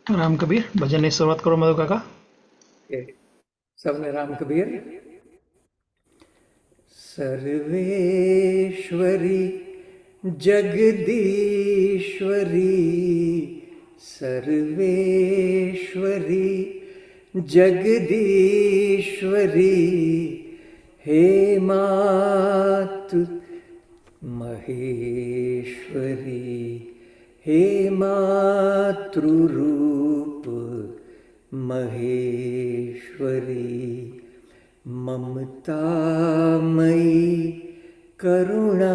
राम कबीर भजन ની શરૂઆત કરો મધુ કાકા। के सबने राम कबीर। सर्वेश्वरी जगदीश्वरी, सर्वेश्वरी जगदीश्वरी, हे मातु महेश्वरी, हे मातृरूप महेश्वरी, ममतामयी करुणामयी,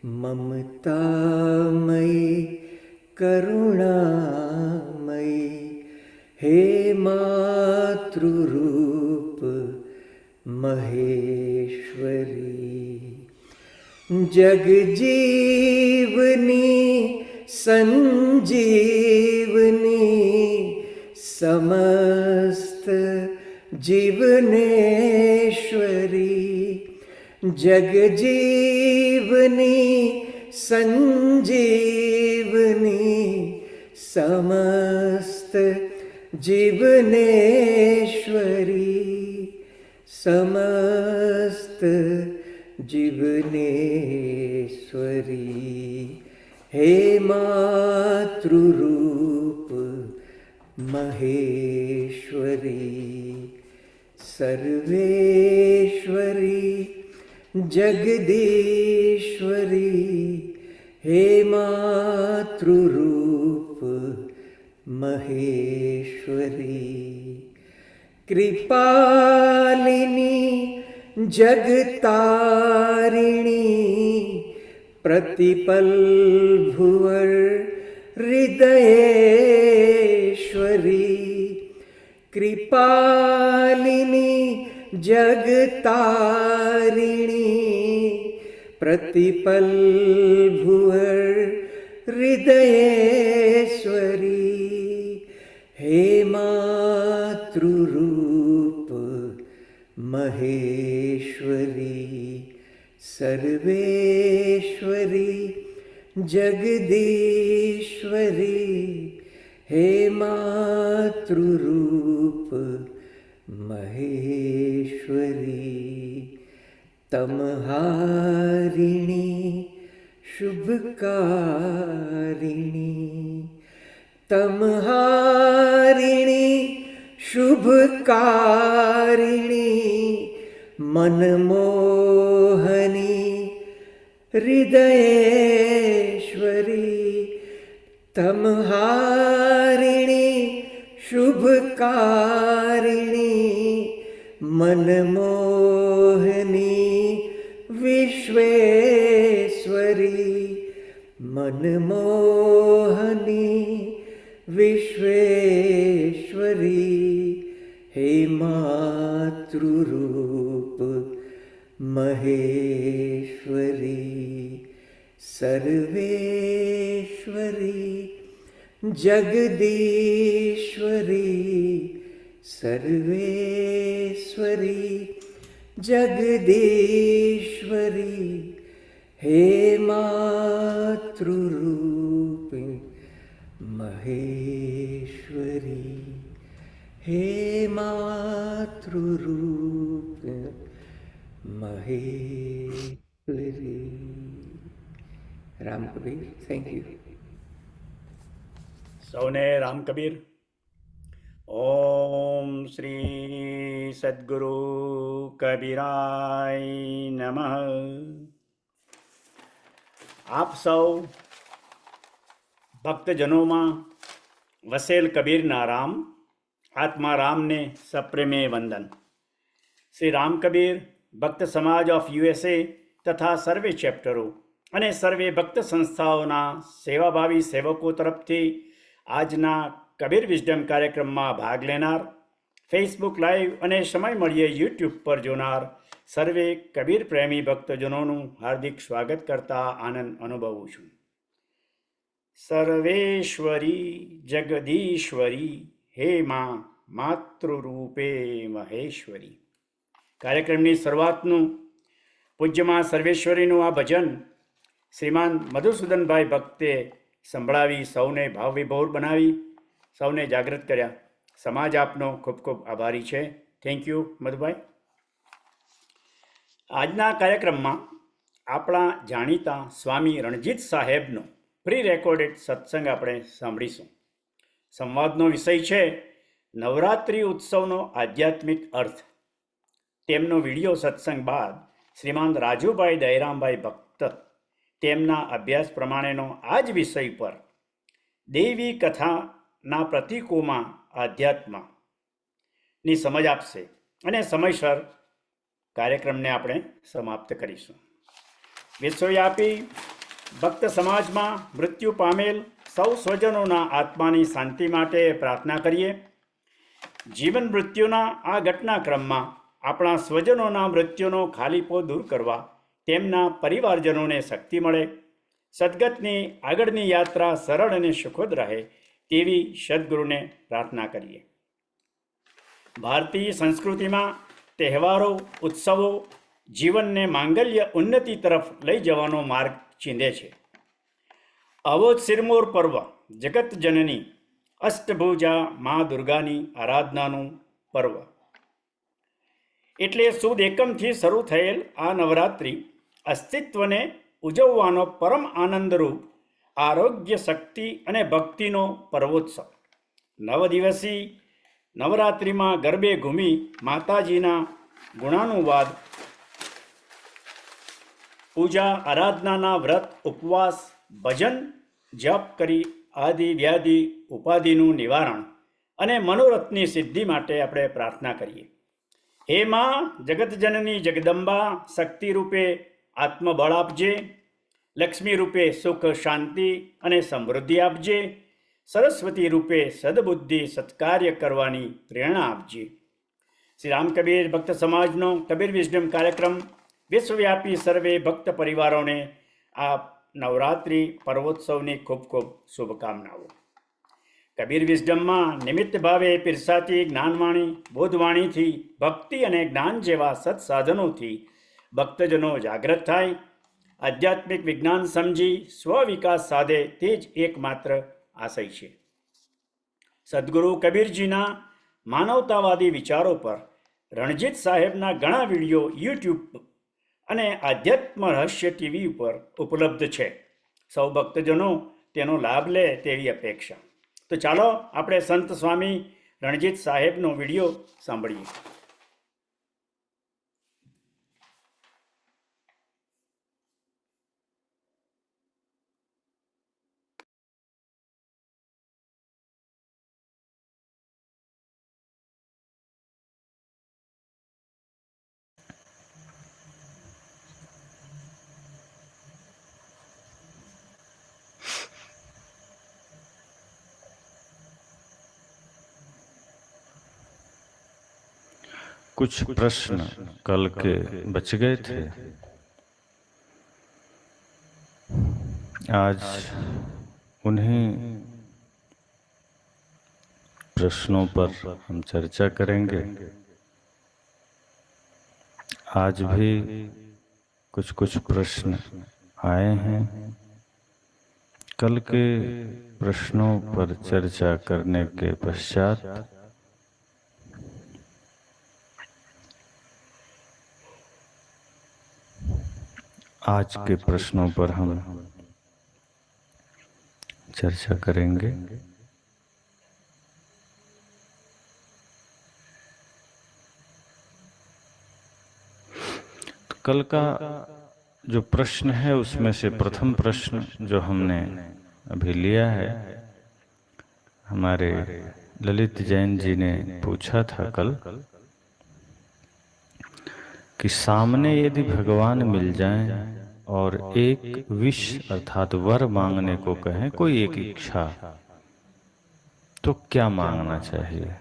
ममतामयी करुणामयी, हे मातृरूप महेश्वरी, जगजीवनी संजीवनी, समस्त जीवनेश्वरी, जगजीवनी संजीवनी, समस्त जीवनेश्वरी, समस्त जीवनेश्वरी, हे मातृरूप महेश्वरी, सर्वेश्वरी जगदीश्वरी, हे मातृरूप महेश्वरी, कृपालिनी जगतारिणी, प्रतिपल भुवर हृदयेश्वरी, कृपालिनी जगतारिणी, प्रतिपल भुवर हृदयेश्वरी, हे मातृरूप महेश्वरी, सर्वेश्वरी जगदीश्वरी, हे मातृरूप महेश्वरी, तमहारिणी शुभकारिणी, तमहारिणी शुभकारिणी, मनमोहनी हृदयेश्वरी, तमहारिणी शुभकारिणी, मनमोहनी विश्वेश्वरी, मनमोहनी विश्वेश्वरी, हे मातृरूप महेश्वरी, सर्वेश्वरी जगदीश्वरी, सर्वेश्वरी जगदीश्वरी, हे मातृरूप महेश्वरी, हे मातृरूप महेश्वरी। राम कबीर। Thank you. સૌને રામ કબીર। ઓમ શ્રી સદગુરુ કબીરાય નમઃ। આપ સૌ ભક્તજનોમાં વસેલ કબીરના રામ, આત્મારામને સપ્રેમે વંદન। શ્રી રામ કબીર ભક્ત સમાજ ઓફ યુએસએ તથા સર્વે ચેપ્ટરો અને સર્વે ભક્ત સંસ્થાઓના સેવાભાવી સેવકો તરફથી આજના કબીર વિઝડમ કાર્યક્રમમાં ભાગ લેનાર, ફેસબુક લાઈવ અને સમય મળીએ યુટ્યુબ પર જોનાર સર્વે કબીર પ્રેમી ભક્તજનોનું હાર્દિક સ્વાગત કરતા આનંદ અનુભવું છું। સર્વેશ્વરી જગદીશ્વરી, હે મા માતૃરૂપે મહેશ્વરી। કાર્યક્રમની શરૂઆતનું પૂજ્યમાં સર્વેશ્વરીનું આ ભજન શ્રીમાન મધુસૂદનભાઈ ભક્તે સંભળાવી, સૌને ભાવવિભોર બનાવી, સૌને જાગૃત કર્યા. સમાજ આપનો ખૂબ ખૂબ આભારી છે. Thank you Madhubhai. આજના કાર્યક્રમમાં આપણા જાણીતા સ્વામી રણજીત સાહેબનો પ્રી રેકોર્ડેડ સત્સંગ આપણે સાંભળીશું. સંવાદનો વિષય છે નવરાત્રિ ઉત્સવનો આધ્યાત્મિક અર્થ. તેમનો વિડીયો સત્સંગ બાદ શ્રીમાન રાજુભાઈ દયરામભાઈ ભક્ત તેમના અભ્યાસ પ્રમાણેનો આ જ વિષય પર દૈવી કથાના પ્રતીકોમાં આધ્યાત્મની સમજ આપશે અને સમયસર કાર્યક્રમને આપણે સમાપ્ત કરીશું. વિશ્વવ્યાપી ભક્ત સમાજમાં મૃત્યુ પામેલ સૌ સ્વજનોના આત્માની શાંતિ માટે પ્રાર્થના કરીએ. જીવન મૃત્યુના આ ઘટનાક્રમમાં આપણા સ્વજનોના મૃત્યુનો ખાલીપો દૂર કરવા તેમના પરિવારજનોને શક્તિ મળે, સદગતની આગળની યાત્રા સરળ અને સુખદ રહે તેવી સદગુરુને પ્રાર્થના કરીએ. ભારતીય સંસ્કૃતિમાં તહેવારો, ઉત્સવો જીવનને માંગલ્ય ઉન્નતિ તરફ લઈ જવાનો માર્ગ ચીંધે છે. આવો જ સિરમોર પર્વ જગત જનની અષ્ટભુજા મા દુર્ગાની આરાધનાનું પર્વ. એટલે સુદ એકમથી શરૂ થયેલ આ નવરાત્રિ અસ્તિત્વને ઉજવવાનો પરમ આનંદરૂપ આરોગ્ય, શક્તિ અને ભક્તિનો પર્વોત્સવ. 9 દિવસી નવરાત્રિમાં ગરબે ઘૂમી માતાજીના ગુણાનુવાદ, પૂજા આરાધનાના વ્રત, ઉપવાસ, ભજન, જપ કરી આદિ વ્યાધિ ઉપાધિનું નિવારણ અને મનોરથની સિદ્ધિ માટે આપણે પ્રાર્થના કરીએ. હે માં જગતજનની જગદંબા, શક્તિ રૂપે આત્મબળ આપજે, લક્ષ્મી રૂપે સુખ, શાંતિ અને સમૃદ્ધિ આપજે, સરસ્વતી રૂપે સદબુદ્ધિ સત્કાર્ય કરવાની પ્રેરણા આપજે. શ્રી રામ કબીર ભક્ત સમાજનો કબીર વિઝડમ કાર્યક્રમ વિશ્વવ્યાપી સર્વે ભક્ત પરિવારોને આ નવરાત્રિ પર્વોત્સવની ખૂબ ખૂબ શુભકામનાઓ. કબીર વિઝડમમાં નિમિત્ત ભાવે પીરસાતી જ્ઞાનવાણી, બોધવાણીથી ભક્તિ અને જ્ઞાન જેવા સત્સાધનોથી ભક્તજનો જાગૃત થાય, આધ્યાત્મિક વિજ્ઞાન સમજી સ્વવિકાસ સાધે તે જ એકમાત્ર આશય છે. સદગુરુ કબીરજીના માનવતાવાદી વિચારો પર રણજીત સાહેબના ઘણા વિડીયો યુટ્યુબ અને આધ્યાત્મ રહસ્ય ટીવી ઉપર ઉપલબ્ધ છે. સૌ ભક્તજનો તેનો લાભ લે તેવી અપેક્ષા. તો ચાલો આપણે સંત સ્વામી રણજીત સાહેબનો વિડીયો સાંભળીએ. कुछ प्रश्न कल के बच गए थे, आज उन्हीं प्रश्नों पर हम चर्चा करेंगे. आज भी कुछ प्रश्न आए हैं. कल के प्रश्नों पर चर्चा करने के पश्चात आज के प्रश्नों पर हम चर्चा करेंगे. तो कल का जो प्रश्न है उसमें से प्रथम प्रश्न जो हमने अभी लिया है, हमारे ललित जैन जी ने पूछा था कल कि सामने यदि भगवान मिल जाएं और एक विश अर्थात वर मांगने को कहें, कोई एक इच्छा, तो क्या मांगना चाहिए?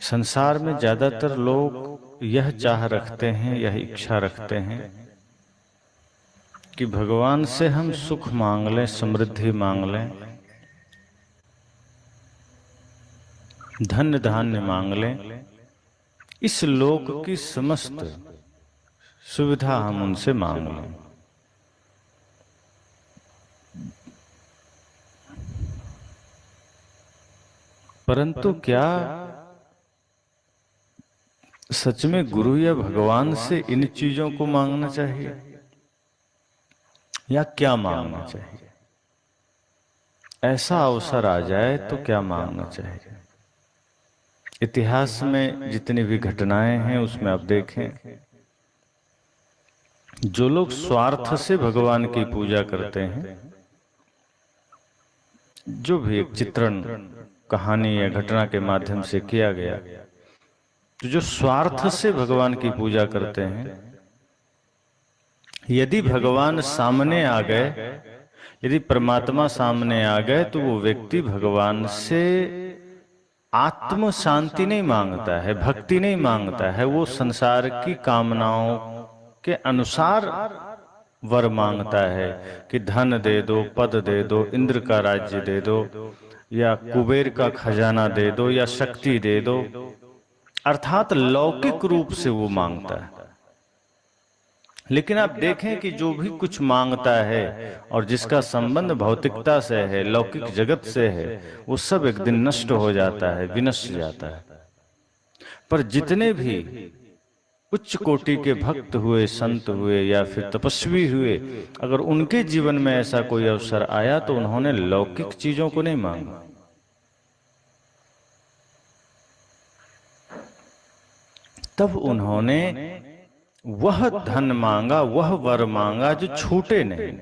संसार में ज्यादातर लोग यह चाह रखते हैं, यह इच्छा रखते हैं कि भगवान से हम सुख मांग लें, समृद्धि मांग लें, धन धान्य मांग लें, इस लोक की समस्त सुविधा हम उनसे मांग लें। परंतु क्या सच में गुरु या भगवान से इन चीजों को मांगना चाहिए, या क्या मांगना चाहिए? ऐसा अवसर आ जाए तो क्या मांगना चाहिए? इतिहास में जितनी भी घटनाएं हैं उसमें आप देखें, जो लोग स्वार्थ से भगवान की पूजा करते हैं, जो भी एक चित्रण कहानी या घटना के माध्यम से किया गया, तो जो स्वार्थ से भगवान की पूजा करते हैं, यदि भगवान सामने आ गए, यदि परमात्मा सामने आ गए, तो वो व्यक्ति भगवान से आत्म शांति नहीं मांगता है, भक्ति नहीं मांगता है, वो संसार की कामनाओं के अनुसार वर मांगता है कि धन दे दो, पद दे दो, इंद्र का राज्य दे दो, या कुबेर का खजाना दे दो, या शक्ति दे दो, अर्थात लौकिक रूप से वो मांगता है। लेकिन आप देखें कि जो भी कुछ मांगता है और जिसका संबंध भौतिकता से है, लौकिक जगत से है, वो सब एक दिन नष्ट हो जाता है, विनष्ट जाता है। पर जितने भी उच्च कोटि के भक्त हुए, संत हुए या फिर तपस्वी हुए, अगर उनके जीवन में ऐसा कोई अवसर आया तो उन्होंने लौकिक चीजों को नहीं मांगा, तब उन्होंने वह धन मांगा, वह वर मांगा जो छूटे नहीं।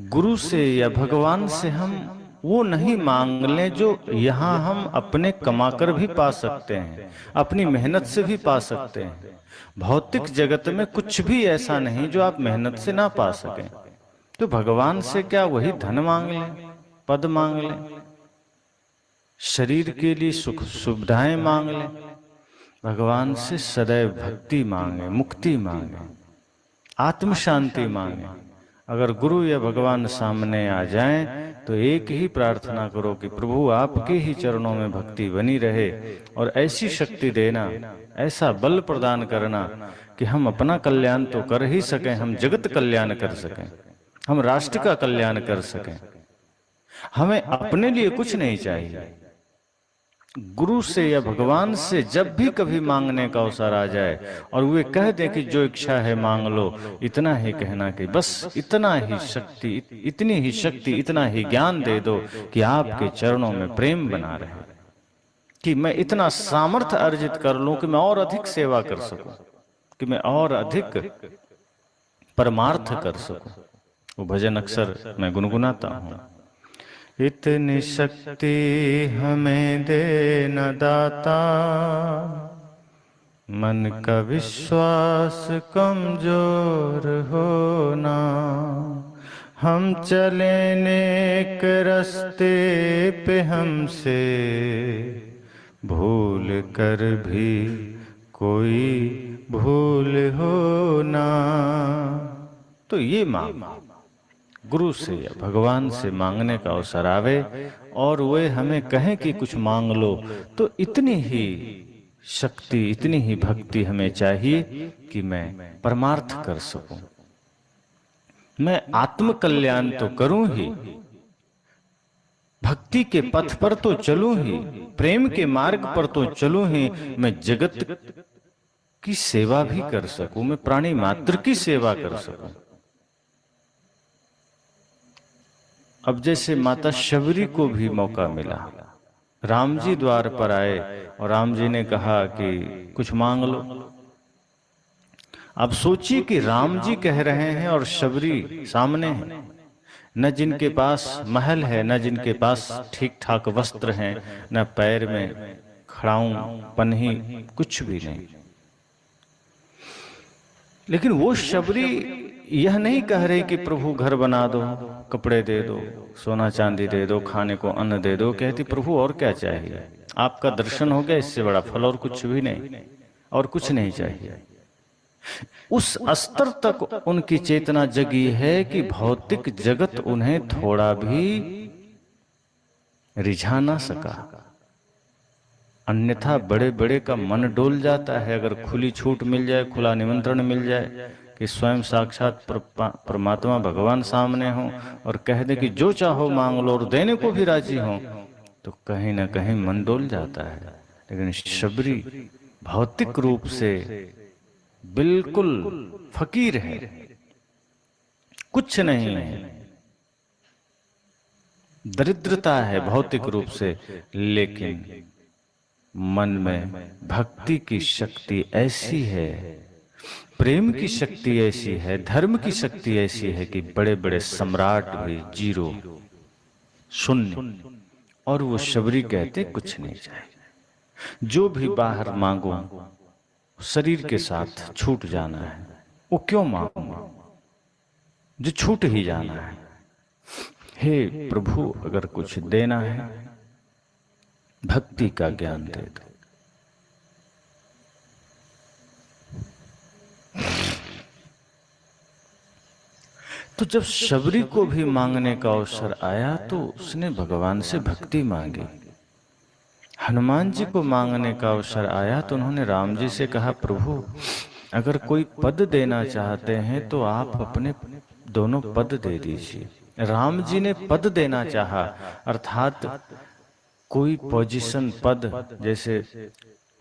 गुरु से या भगवान से हम वो नहीं मांग लें जो यहां हम अपने कमाकर भी पा सकते हैं, अपनी मेहनत से भी पा सकते हैं। भौतिक जगत में कुछ भी ऐसा नहीं जो आप मेहनत से ना पा सकें। तो भगवान से क्या वही धन मांग लें, पद मांग लें, शरीर के लिए सुख सुविधाएं मांग लें? भगवान से सदैव भक्ति मांगे, मुक्ति मांगे, आत्म शांति मांगे। अगर गुरु या भगवान सामने आ जाएं तो एक ही प्रार्थना करो कि प्रभु आपके ही चरणों में भक्ति बनी रहे, और ऐसी शक्ति देना, ऐसा बल प्रदान करना कि हम अपना कल्याण तो कर ही सकें, हम जगत कल्याण कर सकें, हम राष्ट्र का कल्याण कर सकें। हमें अपने लिए कुछ नहीं चाहिए। गुरु से या भगवान से जब भी कभी मांगने का अवसर आ जाए और वे कह दें कि जो इच्छा है मांग लो, इतना ही कहना कि बस इतना ही शक्ति, इतनी ही शक्ति, इतना ही ज्ञान दे दो कि आपके चरणों में प्रेम बना रहे, कि मैं इतना सामर्थ्य अर्जित कर लूं कि मैं और अधिक सेवा कर सकूं, कि मैं और अधिक परमार्थ कर सकूं। वो भजन अक्सर मैं गुनगुनाता हूं। इतनी शक्ति हमें दे न दाता, मन का विश्वास कमजोर होना, हम चले नेक रास्ते पे हमसे भूल कर भी कोई भूल होना। तो ये मांग गुरु से या भगवान से मांगने का अवसर आवे और वे हमें कहें कि कुछ मांग लो, तो इतनी ही शक्ति, इतनी ही भक्ति हमें चाहिए कि मैं परमार्थ कर सकूं, मैं आत्म कल्याण तो करूं ही, भक्ति के पथ पर तो चलूं ही, प्रेम के मार्ग पर तो चलूं ही, मैं जगत की सेवा भी कर सकूं, मैं प्राणी मात्र की सेवा कर सकूं। अब जैसे माता शबरी को भी मौका मिला, राम जी द्वार पर आए और राम जी ने कहा कि कुछ मांग लो। अब सोचिए कि राम जी कह रहे हैं और शबरी सामने है, न जिनके पास महल है, न जिनके पास ठीक ठाक वस्त्र हैं, न पैर में खड़ाऊं पन्ही, कुछ भी नहीं। लेकिन वो शबरी यह नहीं कह रही कि प्रभु घर बना दो, कपड़े दे दो, सोना चांदी दे दो, खाने को अन्न दे दो। कहती प्रभु और क्या चाहिए, आपका दर्शन हो गया, इससे बड़ा फल और कुछ भी नहीं, और कुछ नहीं चाहिए। उस स्तर तक उनकी चेतना जगी है कि भौतिक जगत उन्हें थोड़ा भी रिझा ना सका। अन्यथा बड़े बड़े का मन डोल जाता है। अगर खुली छूट मिल जाए, खुला निमंत्रण मिल जाए कि स्वयं साक्षात परमात्मा भगवान सामने हो और कह दे कि जो चाहो मांग लो और देने को भी राजी हो, तो कहीं ना कहीं मन डोल जाता है। लेकिन शबरी भौतिक रूप से बिल्कुल फकीर है, कुछ नहीं है, दरिद्रता है भौतिक रूप से, लेकिन मन में भक्ति की शक्ति ऐसी है, प्रेम की शक्ति ऐसी है, धर्म की शक्ति ऐसी है कि बड़े बड़े सम्राट भी जीरो, शून्य। और वो शबरी कहते कुछ नहीं चाहिए, जो भी बाहर मांगो शरीर के साथ छूट जाना है। वो क्यों मांगूंगा, जो छूट ही जाना है। हे प्रभु, अगर कुछ देना है भक्ति का ज्ञान दे दो। तो जब शबरी को भी मांगने का अवसर आया तो उसने भगवान से भक्ति मांगी। हनुमान जी को मांगने का अवसर आया तो उन्होंने राम जी से कहा, प्रभु अगर कोई पद देना चाहते हैं तो आप अपने दोनों पद दे दीजिए। राम जी ने पद देना चाहा, अर्थात कोई पोजीशन, पद, जैसे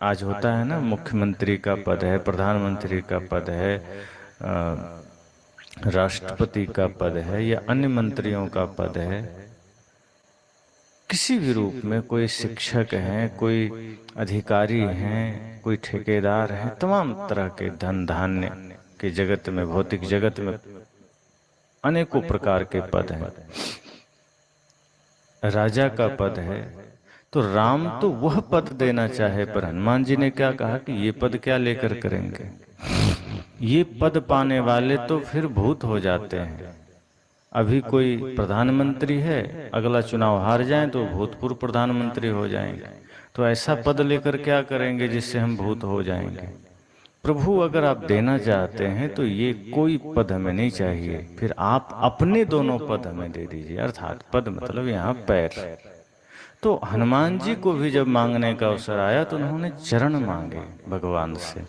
आज होता है ना, मुख्यमंत्री का पद है, प्रधानमंत्री का पद है, राष्ट्रपति का पद है या अन्य मंत्रियों का पद है, किसी भी रूप में, कोई शिक्षक हैं, कोई अधिकारी हैं, कोई ठेकेदार हैं, तमाम तरह के धन धान्य के जगत में, भौतिक जगत में अनेकों प्रकार के पद हैं। राजा का पद है तो राम तो वह पद देना चाहे, पर हनुमान जी ने क्या कहा कि ये पद क्या लेकर करेंगे, ये पद पाने वाले तो फिर भूत हो जाते हैं। अभी कोई प्रधानमंत्री है, अगला चुनाव हार जाए तो भूतपूर्व प्रधानमंत्री हो जाएंगे, तो ऐसा पद लेकर क्या करेंगे जिससे हम भूत हो जाएंगे। प्रभु अगर आप देना चाहते हैं तो ये कोई पद हमें नहीं चाहिए, फिर आप अपने दोनों पद हमें दे दीजिए। अर्थात पद मतलब यहाँ पैर। तो हनुमान जी को भी जब मांगने का अवसर आया तो उन्होंने चरण मांगे भगवान से।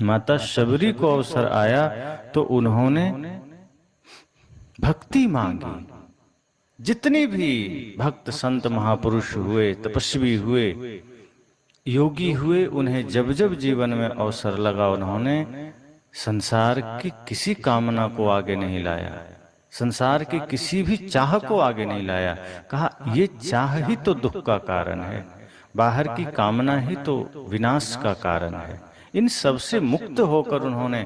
माता शबरी को अवसर आया तो उन्होंने भक्ति मांगी। जितने भी भक्त संत महापुरुष हुए, तपस्वी हुए, योगी हुए, उन्हें जब जब जीवन में अवसर लगा उन्होंने संसार की किसी कामना को आगे नहीं लाया, संसार की किसी भी चाह को आगे नहीं लाया। कहा ये चाह ही तो दुख का कारण है, बाहर की कामना ही तो विनाश का कारण है। इन सब से मुक्त होकर उन्होंने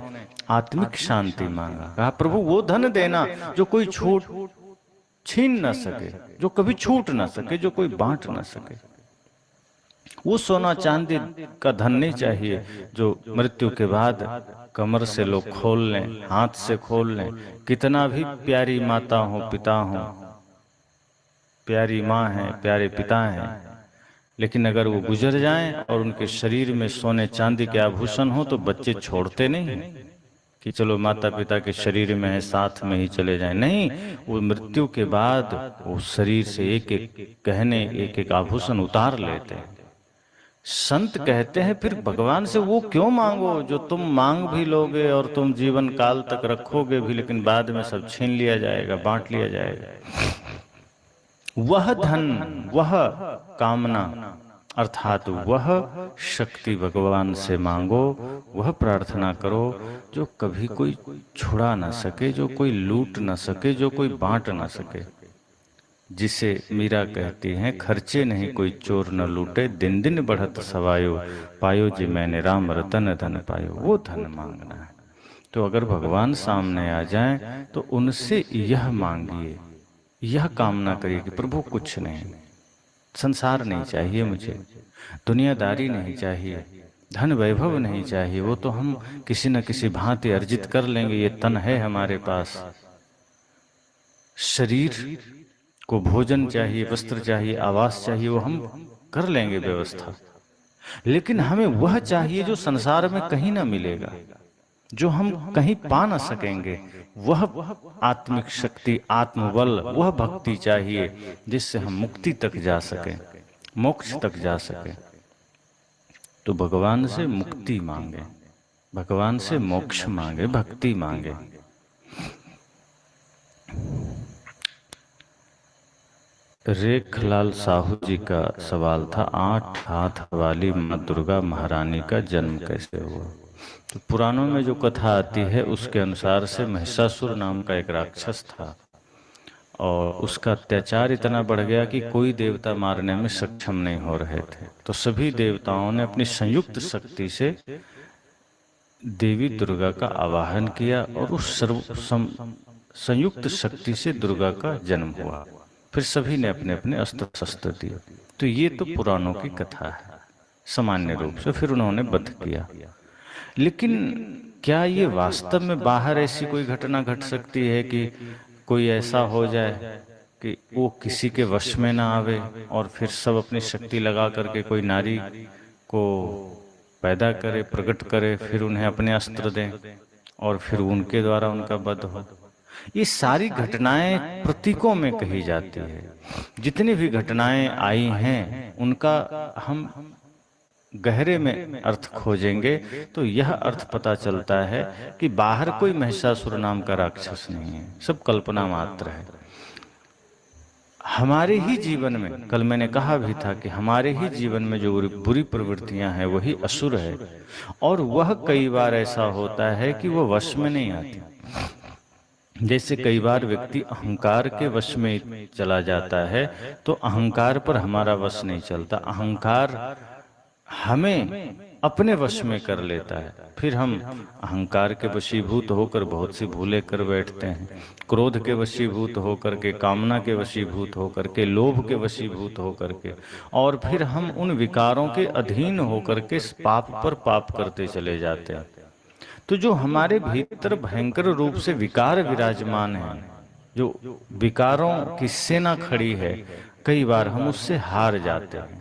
आत्मिक शांति मांगा। कहा प्रभु वो धन देना जो कोई छीन न सके, जो कभी छूट न सके, जो कोई बांट न सके। वो सोना चांदी का धन नहीं चाहिए जो मृत्यु के बाद कमर से लोग खोल लें, हाथ से खोल लें। कितना भी प्यारी माता हो, पिता हो, प्यारी माँ है, प्यारे पिता हैं, लेकिन अगर वो गुजर जाएं और उनके शरीर में सोने चांदी के आभूषण हो तो बच्चे छोड़ते नहीं कि चलो माता पिता के शरीर में है, साथ में ही चले जाएं। नहीं, वो मृत्यु के बाद वो शरीर से एक एक गहने, एक एक आभूषण उतार लेते हैं। संत कहते हैं फिर भगवान से वो क्यों मांगो जो तुम मांग भी लोगे और तुम जीवन काल तक रखोगे भी, लेकिन बाद में सब छीन लिया जाएगा, बांट लिया जाएगा। वह धन, वह कामना, अर्थात वह शक्ति भगवान से मांगो, वह प्रार्थना करो जो कभी कोई छुड़ा ना सके, जो कोई लूट ना सके, जो कोई बांट ना सके। जिसे मीरा कहती हैं, खर्चे नहीं कोई चोर न लूटे, दिन दिन बढ़त सवायो, पायो जी मैंने राम रतन धन पायो। वो धन मांगना है। तो अगर भगवान सामने आ जाएं तो उनसे यह मांगिए, यह कामना करिए कि प्रभु कुछ नहीं, संसार नहीं चाहिए मुझे, दुनियादारी नहीं चाहिए, धन वैभव नहीं चाहिए, वो तो हम किसी न किसी भांति अर्जित कर लेंगे, ये तन है हमारे पास। शरीर को भोजन चाहिए, वस्त्र चाहिए, आवास चाहिए, वो हम कर लेंगे व्यवस्था, लेकिन हमें वह चाहिए जो संसार में कहीं ना मिलेगा, जो हम कहीं पा ना सकेंगे। वह आत्मिक शक्ति, आत्मबल, वह भक्ति चाहिए जिससे हम मुक्ति तक जा सकें, मोक्ष तक जा सकें। तो भगवान से मुक्ति मांगे, भगवान से मोक्ष मांगे, भक्ति मांगे। रेखलाल साहू जी का सवाल था, 8 हाथ वाली माँ दुर्गा महारानी का जन्म कैसे हुआ? तो पुराणों में जो कथा आती है उसके अनुसार से महिषासुर नाम का एक राक्षस था और उसका अत्याचार इतना बढ़ गया कि कोई देवता मारने में सक्षम नहीं हो रहे थे। तो सभी देवताओं ने अपनी संयुक्त शक्ति से देवी दुर्गा का आवाहन किया और उस संयुक्त शक्ति से दुर्गा का जन्म हुआ। फिर सभी ने अपने अपने अस्त्र शस्त्र दिए। तो ये तो पुराणों की कथा है सामान्य रूप से। फिर उन्होंने वध किया। लेकिन क्या ये वास्तव में बाहर ऐसी कोई घटना घट सकती है कि कोई ऐसा हो जाए कि वो किसी के वश में ना आवे और फिर सब अपनी शक्ति लगा करके कोई नारी को पैदा करे, प्रकट करे, फिर उन्हें अपने अस्त्र दें और फिर उनके द्वारा उनका वध हो? ये सारी घटनाएं प्रतीकों में कही जाती है। जितनी भी घटनाएं आई हैं उनका हम गहरे में अर्थ खोजेंगे तो यह अर्थ पता चलता है कि बाहर कोई महिषासुर नाम का राक्षस नहीं है, सब कल्पना मात्र है। हमारे ही जीवन में, कल मैंने कहा भी था कि हमारे ही जीवन में जो बुरी प्रवृत्तियां हैं वही असुर है और वह कई बार ऐसा होता है कि वह वश में नहीं आती। जैसे कई बार व्यक्ति अहंकार के वश में चला जाता है तो अहंकार पर हमारा वश नहीं चलता, अहंकार हमें अपने वश में कर लेता है। फिर हम अहंकार के वशीभूत होकर बहुत सी भूलें कर बैठते हैं, क्रोध के वशीभूत होकर के, कामना के वशीभूत होकर के, लोभ के वशीभूत होकर के, और फिर हम उन विकारों के अधीन होकर के पाप पर पाप करते चले जाते हैं। तो जो हमारे भीतर भयंकर रूप से विकार विराजमान है, जो विकारों की सेना खड़ी है, कई बार हम उससे हार जाते हैं।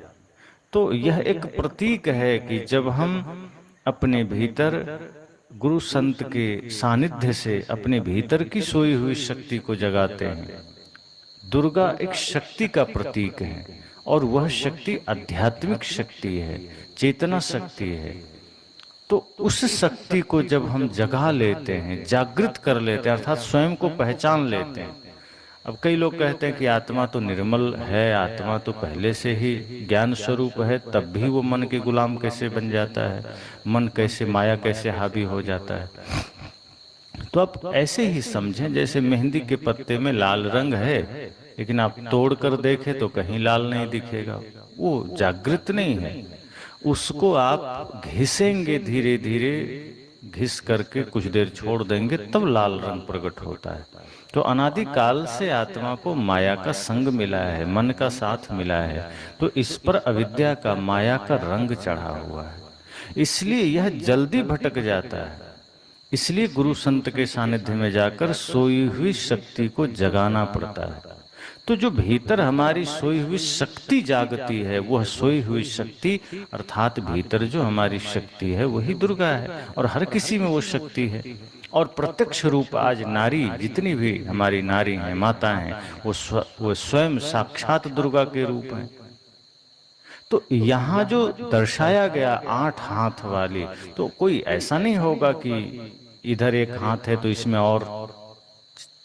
तो यह एक प्रतीक है कि जब हम अपने भीतर गुरु संत के सानिध्य से अपने भीतर की सोई हुई शक्ति को जगाते हैं। दुर्गा एक शक्ति का प्रतीक है और वह शक्ति आध्यात्मिक शक्ति है, चेतना शक्ति है। तो उस शक्ति को जब हम जगा लेते हैं, जागृत कर लेते हैं, अर्थात स्वयं को पहचान लेते हैं। अब कई लोग कहते हैं कि आत्मा तो निर्मल है, आत्मा तो पहले से ही ज्ञान स्वरूप है, तब भी वो मन के गुलाम कैसे बन जाता है, मन कैसे, माया कैसे हावी हो जाता है। तो आप ऐसे ही समझें जैसे मेहंदी के पत्ते में लाल रंग है, लेकिन आप तोड़ कर देखें तो कहीं लाल नहीं दिखेगा, वो जागृत नहीं है। उसको आप घिसेंगे, धीरे धीरे घिस करके कुछ देर छोड़ देंगे, तब लाल रंग प्रकट होता है। तो अनादि काल से आत्मा को माया का संग मिला है, मन का साथ मिला है, तो इस पर अविद्या का, माया का रंग चढ़ा हुआ है, इसलिए यह जल्दी भटक जाता है। इसलिए गुरु संत के सानिध्य में जाकर सोई हुई शक्ति को जगाना पड़ता है। तो जो भीतर हमारी सोई हुई शक्ति जागती है, वह सोई हुई शक्ति अर्थात भीतर जो हमारी शक्ति है वही दुर्गा है, और हर किसी में वो शक्ति है। और प्रत्यक्ष रूप आज नारी, जितनी भी हमारी नारी हैं, माता हैं, वो स्वयं साक्षात दुर्गा के रूप हैं। तो यहाँ जो दर्शाया गया 8 हाथ वाली, तो कोई ऐसा नहीं होगा कि इधर एक हाथ है तो इसमें और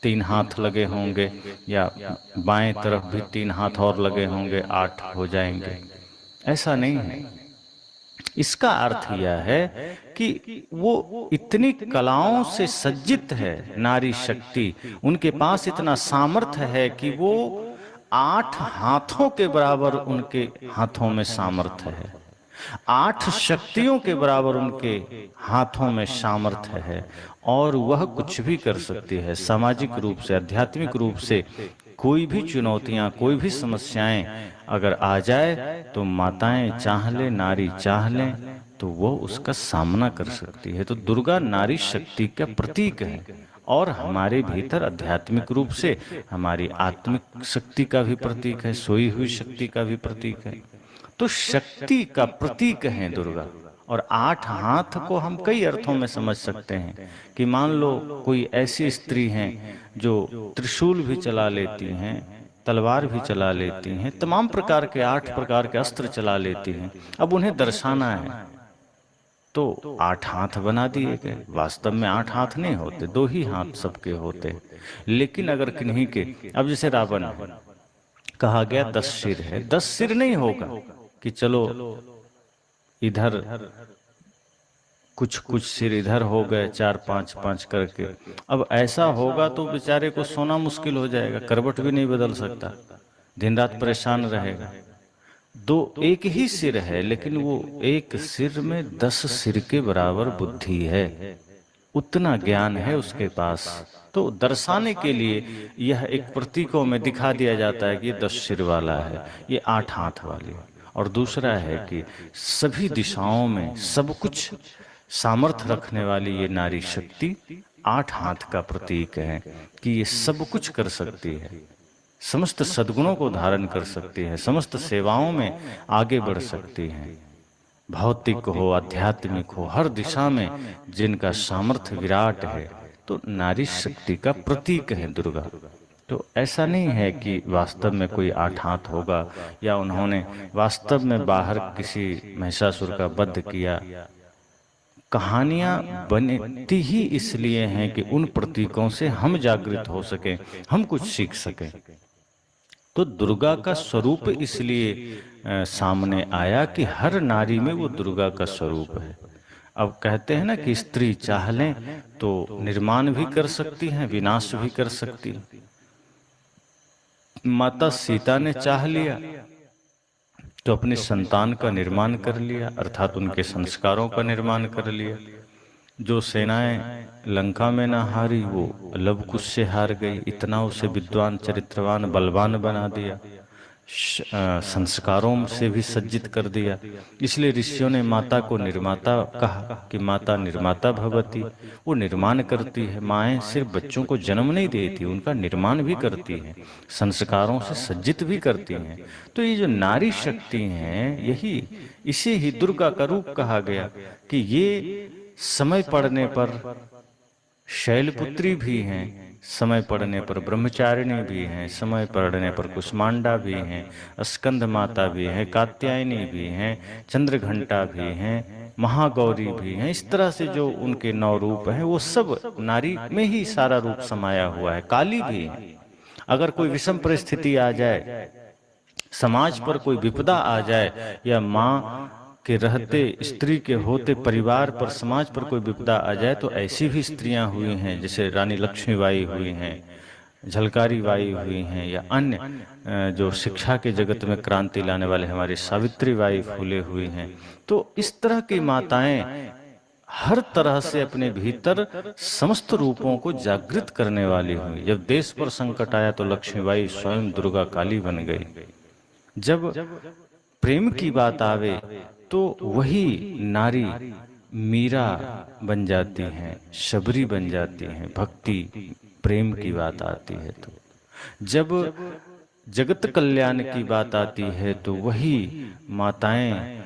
3 हाथ लगे होंगे, या बाएं तरफ भी 3 हाथ और लगे होंगे, 8 हो जाएंगे, ऐसा नहीं है। इसका अर्थ यह है कि वो इतनी कलाओं से सज्जित है नारी शक्ति, उनके पास इतना सामर्थ्य है कि वो 8 हाथों के बराबर उनके हाथों में सामर्थ्य है, 8 शक्तियों के बराबर उनके हाथों में सामर्थ्य है, और वह कुछ भी कर सकती है। सामाजिक रूप से, आध्यात्मिक रूप से कोई भी चुनौतियां, कोई भी समस्याएं अगर आ जाए तो माताएं चाह ले, नारी चाह ले, तो वो उसका सामना कर सकती है। तो दुर्गा नारी शक्ति का प्रतीक है, और हमारे भीतर आध्यात्मिक रूप से हमारी आत्मिक शक्ति का भी प्रतीक है, सोई हुई शक्ति का भी प्रतीक है। तो शक्ति का प्रतीक है दुर्गा। और 8 हाथ को हम कई अर्थों में समझ सकते हैं कि मान लो कोई ऐसी स्त्री हैं जो त्रिशूल भी चला लेती हैं, तलवार भी चला लेती हैं, तमाम प्रकार के 8 प्रकार के अस्त्र चला लेती हैं। अब उन्हें दर्शाना है तो 8 हाथ बना दिए गए। वास्तव में 8 हाथ नहीं होते, 2 ही हाथ सबके होते। लेकिन अगर किन्हीं के, अब जैसे रावण है, कहा गया 10 सिर है, 10 सिर नहीं होगा कि चलो इधर कुछ कुछ सिर इधर हो गए, 4 5 5 करके। अब ऐसा होगा तो बेचारे को सोना मुश्किल हो जाएगा, करवट भी नहीं बदल सकता, दिन रात परेशान रहेगा। एक ही सिर है, लेकिन वो एक सिर में 10 सिर के बराबर बुद्धि है, उतना ज्ञान है उसके पास। तो दर्शाने के लिए यह एक प्रतीकों में दिखा दिया जाता है कि ये 10 सिर वाला है, ये 8 हाथ वाली। और दूसरा है कि सभी दिशाओं में सब कुछ सामर्थ्य रखने वाली ये नारी शक्ति 8 हाथ का प्रतीक है कि ये सब कुछ कर सकती है, समस्त सद्गुणों को धारण कर सकती है, समस्त सेवाओं में आगे बढ़ सकती है। भौतिक हो, आध्यात्मिक हो, हर दिशा में जिनका सामर्थ्य विराट है, तो नारी शक्ति का प्रतीक है दुर्गा। तो ऐसा नहीं है कि वास्तव में कोई 8 हाथ होगा, या उन्होंने वास्तव में बाहर किसी महिषासुर का वध किया। कहानियां बनती ही इसलिए हैं कि उन प्रतीकों से हम जागृत हो सकें, हम कुछ सीख सकें। तो दुर्गा का स्वरूप इसलिए सामने आया कि हर नारी में वो दुर्गा का स्वरूप है। अब कहते हैं ना कि स्त्री चाह लें तो निर्माण भी कर सकती हैं, विनाश भी कर सकती है। माता सीता ने चाह लिया तो अपने संतान का निर्माण कर लिया, अर्थात उनके संस्कारों का निर्माण कर लिया। जो सेनाएं लंका में ना हारी, वो लव कुश से हार गई। इतना उसे विद्वान, चरित्रवान, बलवान बना दिया, संस्कारों से भी सज्जित कर दिया। इसलिए ऋषियों ने माता को निर्माता कहा कि माता निर्माता भवती, वो निर्माण करती है। माएँ सिर्फ बच्चों को जन्म नहीं देती, उनका निर्माण भी करती हैं, संस्कारों से सज्जित भी करती हैं। तो ये जो नारी शक्ति हैं, यही इसे ही दुर्गा का रूप कहा गया कि ये समय पड़ने पर शैलपुत्री भी हैं, समय पड़ने पर ब्रह्मचारिणी भी हैं, समय पड़ने पर कुष्मांडा भी हैं, स्कंद माता भी हैं, कात्यायनी भी हैं, चंद्रघंटा भी हैं, महागौरी भी हैं। इस तरह से जो उनके 9 रूप हैं, वो सब नारी में ही सारा रूप समाया हुआ है। काली भी है। अगर कोई विषम परिस्थिति आ जाए, समाज पर कोई विपदा आ जाए, या माँ के रहते, स्त्री के होते परिवार पर, समाज पर कोई विपदा आ जाए, तो ऐसी भी स्त्रियां हुई हैं, जैसे रानी लक्ष्मीबाई हुई हैं, झलकारी बाई हुई हैं, या अन्य जो शिक्षा के जगत में क्रांति लाने वाले हमारी सावित्री बाई फूले हुई हैं। तो इस तरह की माताएं हर तरह से अपने भीतर समस्त रूपों को जागृत करने वाली हुई। जब देश पर संकट आया तो लक्ष्मीबाई स्वयं दुर्गा काली बन गई। जब प्रेम की बात आवे तो वही नारी मीरा बन जाती हैं, शबरी बन जाती हैं। भक्ति प्रेम की बात आती है तो, जब जगत कल्याण की बात आती है तो वही माताएं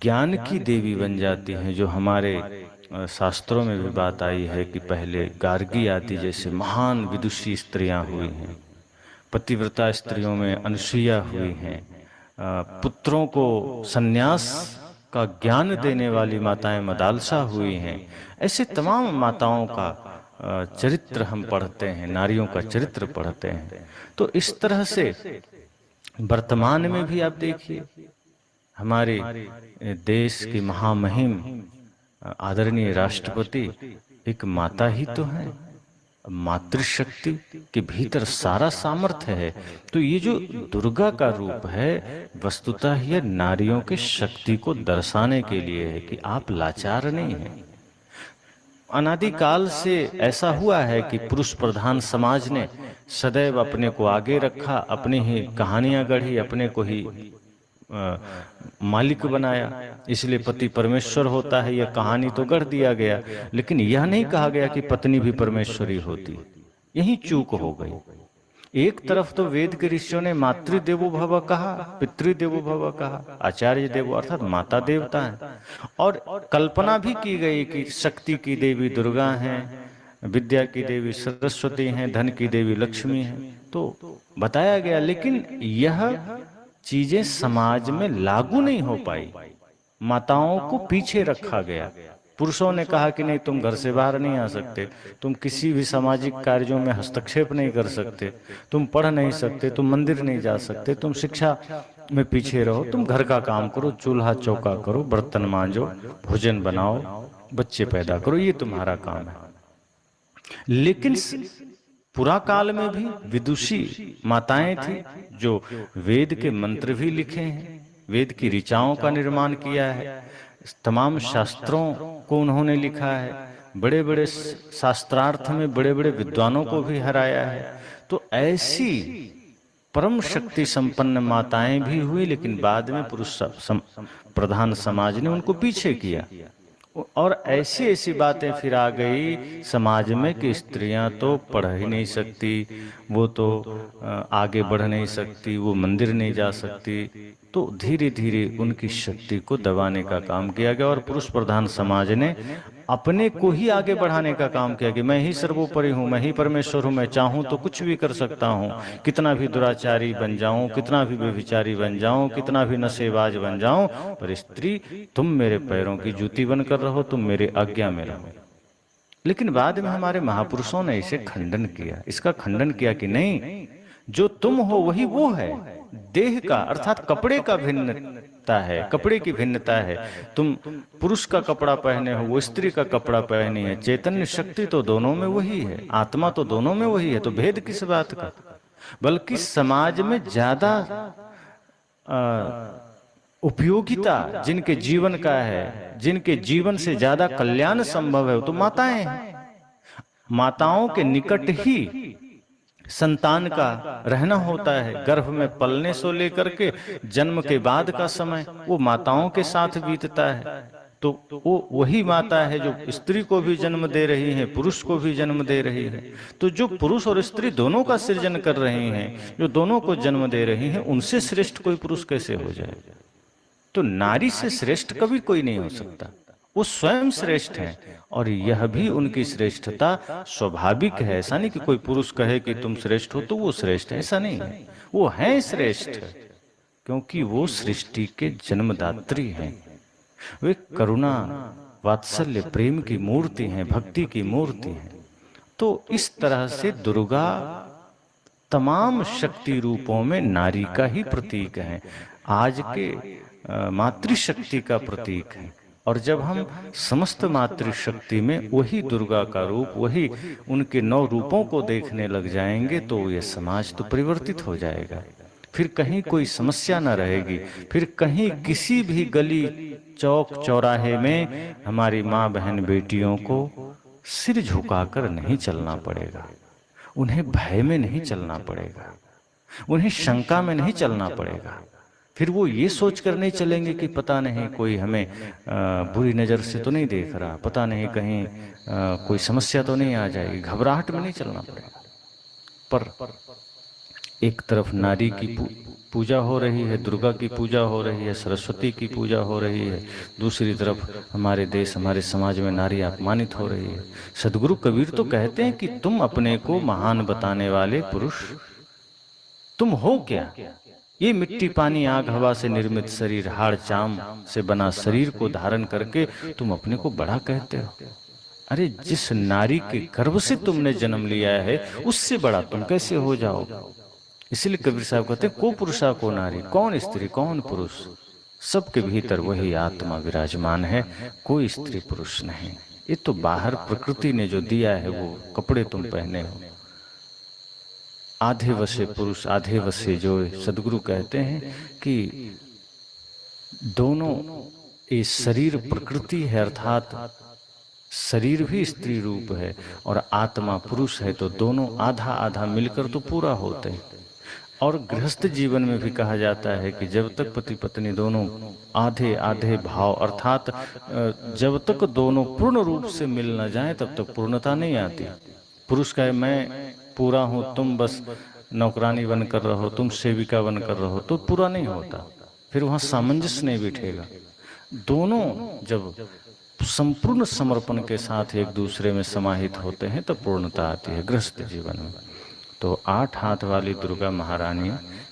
ज्ञान की देवी बन जाती हैं। जो हमारे शास्त्रों में भी बात आई है कि पहले गार्गी आदि जैसे महान विदुषी स्त्रियां हुई हैं, पतिव्रता स्त्रियों में अनुसुईया हुई हैं, पुत्रों को सन्यास का ज्ञान देने वाली माताएं मदालसा हुई हैं। ऐसे तमाम माताओं का चरित्र हम पढ़ते हैं, नारियों का चरित्र पढ़ते हैं। तो इस तरह से वर्तमान में भी आप देखिए, हमारे देश की महामहिम आदरणीय राष्ट्रपति एक माता ही तो है। मातृशक्ति के भीतर सारा सामर्थ्य है। तो ये जो दुर्गा का रूप है, वस्तुतः यह नारियों के शक्ति को दर्शाने के लिए है कि आप लाचार नहीं हैं। अनादिकाल से ऐसा हुआ है कि पुरुष प्रधान समाज ने सदैव अपने को आगे रखा, अपनी ही कहानियां गढ़ी, अपने को ही मालिक बनाया। इसलिए पति परमेश्वर होता है, यह कहानी तो गढ़ दिया गया, लेकिन यह नहीं कहा गया कि पत्नी भी परमेश्वरी होती। यही चूक हो गई। एक तरफ तो वेद के ऋषियों ने मातृदेवो भव कहा, पितृदेवो भव कहा, आचार्य देवो अर्थात माता देवता है, और कल्पना भी की गई कि शक्ति की देवी दुर्गा हैं, विद्या की देवी सरस्वती हैं, धन की देवी लक्ष्मी हैं, तो बताया गया। लेकिन यह चीजें समाज में लागू नहीं हो पाई, माताओं को पीछे रखा गया। पुरुषों ने कहा कि नहीं, तुम घर से बाहर नहीं आ सकते, तुम किसी भी सामाजिक कार्यों में हस्तक्षेप नहीं कर सकते, तुम पढ़ नहीं सकते, तुम मंदिर नहीं जा सकते, तुम शिक्षा में पीछे रहो, तुम घर का काम करो, चूल्हा चौका करो, बर्तन मांजो, भोजन बनाओ, बच्चे पैदा करो, ये तुम्हारा काम है। लेकिन पुरा काल में भी विदुषी माताएं थी जो वेद के मंत्र भी लिखे हैं, वेद की ऋचाओं का निर्माण किया है, तमाम शास्त्रों को उन्होंने लिखा है, बड़े बड़े शास्त्रार्थ में बड़े बड़े विद्वानों को भी हराया है। तो ऐसी परम शक्ति संपन्न माताएं भी हुई, लेकिन बाद में पुरुष प्रधान समाज ने उनको पीछे किया। और ऐसी ऐसी बातें फिर आ गई समाज में कि स्त्रियां तो पढ़ ही नहीं सकती, वो तो आगे बढ़ नहीं सकती, वो मंदिर नहीं जा सकती। तो धीरे धीरे उनकी शक्ति को दबाने का काम किया गया और पुरुष प्रधान समाज ने अपने को ही आगे बढ़ाने का काम किया कि मैं ही सर्वोपरि हूँ, मैं ही परमेश्वर हूँ, मैं चाहूँ तो कुछ भी कर सकता हूँ, कितना भी दुराचारी बन जाऊं, कितना भी व्यभिचारी बन जाऊं, कितना भी नशेबाज बन जाऊं, पर स्त्री तुम मेरे पैरों की जूती बनकर रहो, तुम मेरे आज्ञा में रहो। लेकिन बाद में हमारे महापुरुषों ने इसे खंडन किया, इसका खंडन किया कि नहीं, जो तुम हो वही वो है। देह का अर्थात कपड़े का भिन्नता है, कपड़े की भिन्नता है। तुम पुरुष का कपड़ा पहने हो, वो स्त्री का कपड़ा पहनी है, चैतन्य शक्ति तो दोनों में वही है, आत्मा तो दोनों में वही है, तो भेद किस बात का। बल्कि समाज में ज्यादा उपयोगिता जिनके जीवन का है, जिनके जीवन से ज्यादा कल्याण संभव है, वो तो माताएं हैं। माताओं के निकट ही संतान का रहना होता है, गर्भ में पलने से लेकर के जन्म के बाद का समय वो माताओं के साथ बीतता है। तो वो वही माता है जो स्त्री को भी जन्म दे रही है, पुरुष को भी जन्म दे रही है। तो जो पुरुष और स्त्री दोनों का सृजन कर रही हैं, जो दोनों को जन्म दे रही हैं, उनसे श्रेष्ठ कोई पुरुष कैसे हो जाए। तो नारी से श्रेष्ठ कभी कोई नहीं हो सकता, वो स्वयं श्रेष्ठ है। और यह भी उनकी श्रेष्ठता स्वाभाविक है, ऐसा नहीं कि कोई पुरुष कहे कि तुम श्रेष्ठ हो तो वो श्रेष्ठ है, ऐसा नहीं है, वो है श्रेष्ठ, क्योंकि वो सृष्टि के जन्मदात्री हैं। वे करुणा वात्सल्य प्रेम की मूर्ति हैं, भक्ति की मूर्ति हैं। तो इस तरह से दुर्गा तमाम शक्ति रूपों में नारी का ही प्रतीक है, आज के मातृशक्ति का प्रतीक है। और जब हम समस्त मातृशक्ति में वही दुर्गा का रूप, वही उनके 9 रूपों को देखने लग जाएंगे, तो यह समाज तो परिवर्तित हो जाएगा। फिर कहीं कोई समस्या न रहेगी, फिर कहीं किसी भी गली चौक चौराहे में हमारी माँ बहन बेटियों को सिर झुकाकर नहीं चलना पड़ेगा, उन्हें भय में नहीं चलना पड़ेगा, उन्हें शंका में नहीं चलना पड़ेगा। फिर वो ये सोच कर नहीं चलेंगे कि पता नहीं कोई हमें बुरी नज़र से तो नहीं देख रहा, पता नहीं कहीं कोई समस्या तो नहीं आ जाएगी, घबराहट में नहीं चलना पड़ेगा। पर एक तरफ नारी की पूजा हो रही है, दुर्गा की पूजा हो रही है, सरस्वती की पूजा हो रही है, दूसरी तरफ हमारे देश हमारे समाज में नारी अपमानित हो रही है। सदगुरु कबीर तो कहते हैं कि तुम अपने को महान बताने वाले पुरुष तुम हो क्या? ये मिट्टी पानी आग हवा से निर्मित शरीर, हाड़ चाम से बना शरीर को धारण करके तुम अपने को बड़ा कहते हो। अरे जिस नारी के गर्भ से तुमने जन्म लिया है उससे बड़ा तुम कैसे हो जाओगे? इसलिए कबीर साहब कहते हैं, को पुरुषा को नारी, कौन स्त्री कौन पुरुष, सबके भीतर वही आत्मा विराजमान है, कोई स्त्री पुरुष नहीं। ये तो बाहर प्रकृति ने जो दिया है वो कपड़े तुम पहने हो, आधे वसे पुरुष आधे वसे जो। सदगुरु कहते हैं कि दोनों ये शरीर प्रकृति है, अर्थात शरीर भी स्त्री रूप है और आत्मा पुरुष है, तो दोनों आधा आधा मिलकर तो पूरा होते हैं। और गृहस्थ जीवन में भी कहा जाता है कि जब तक पति पत्नी दोनों आधे आधे भाव, अर्थात जब तक दोनों पूर्ण रूप से मिल न जाए तब तक पूर्णता नहीं आती। पुरुष कहे मैं पूरा हूँ, तुम बस नौकरानी बनकर रहो, तुम सेविका बनकर रहो, तो पूरा नहीं होता, फिर वहाँ सामंजस्य नहीं बैठेगा। दोनों जब संपूर्ण समर्पण के साथ एक दूसरे में समाहित होते हैं तो पूर्णता आती है गृहस्थ जीवन में। तो 8 हाथ वाली दुर्गा महारानी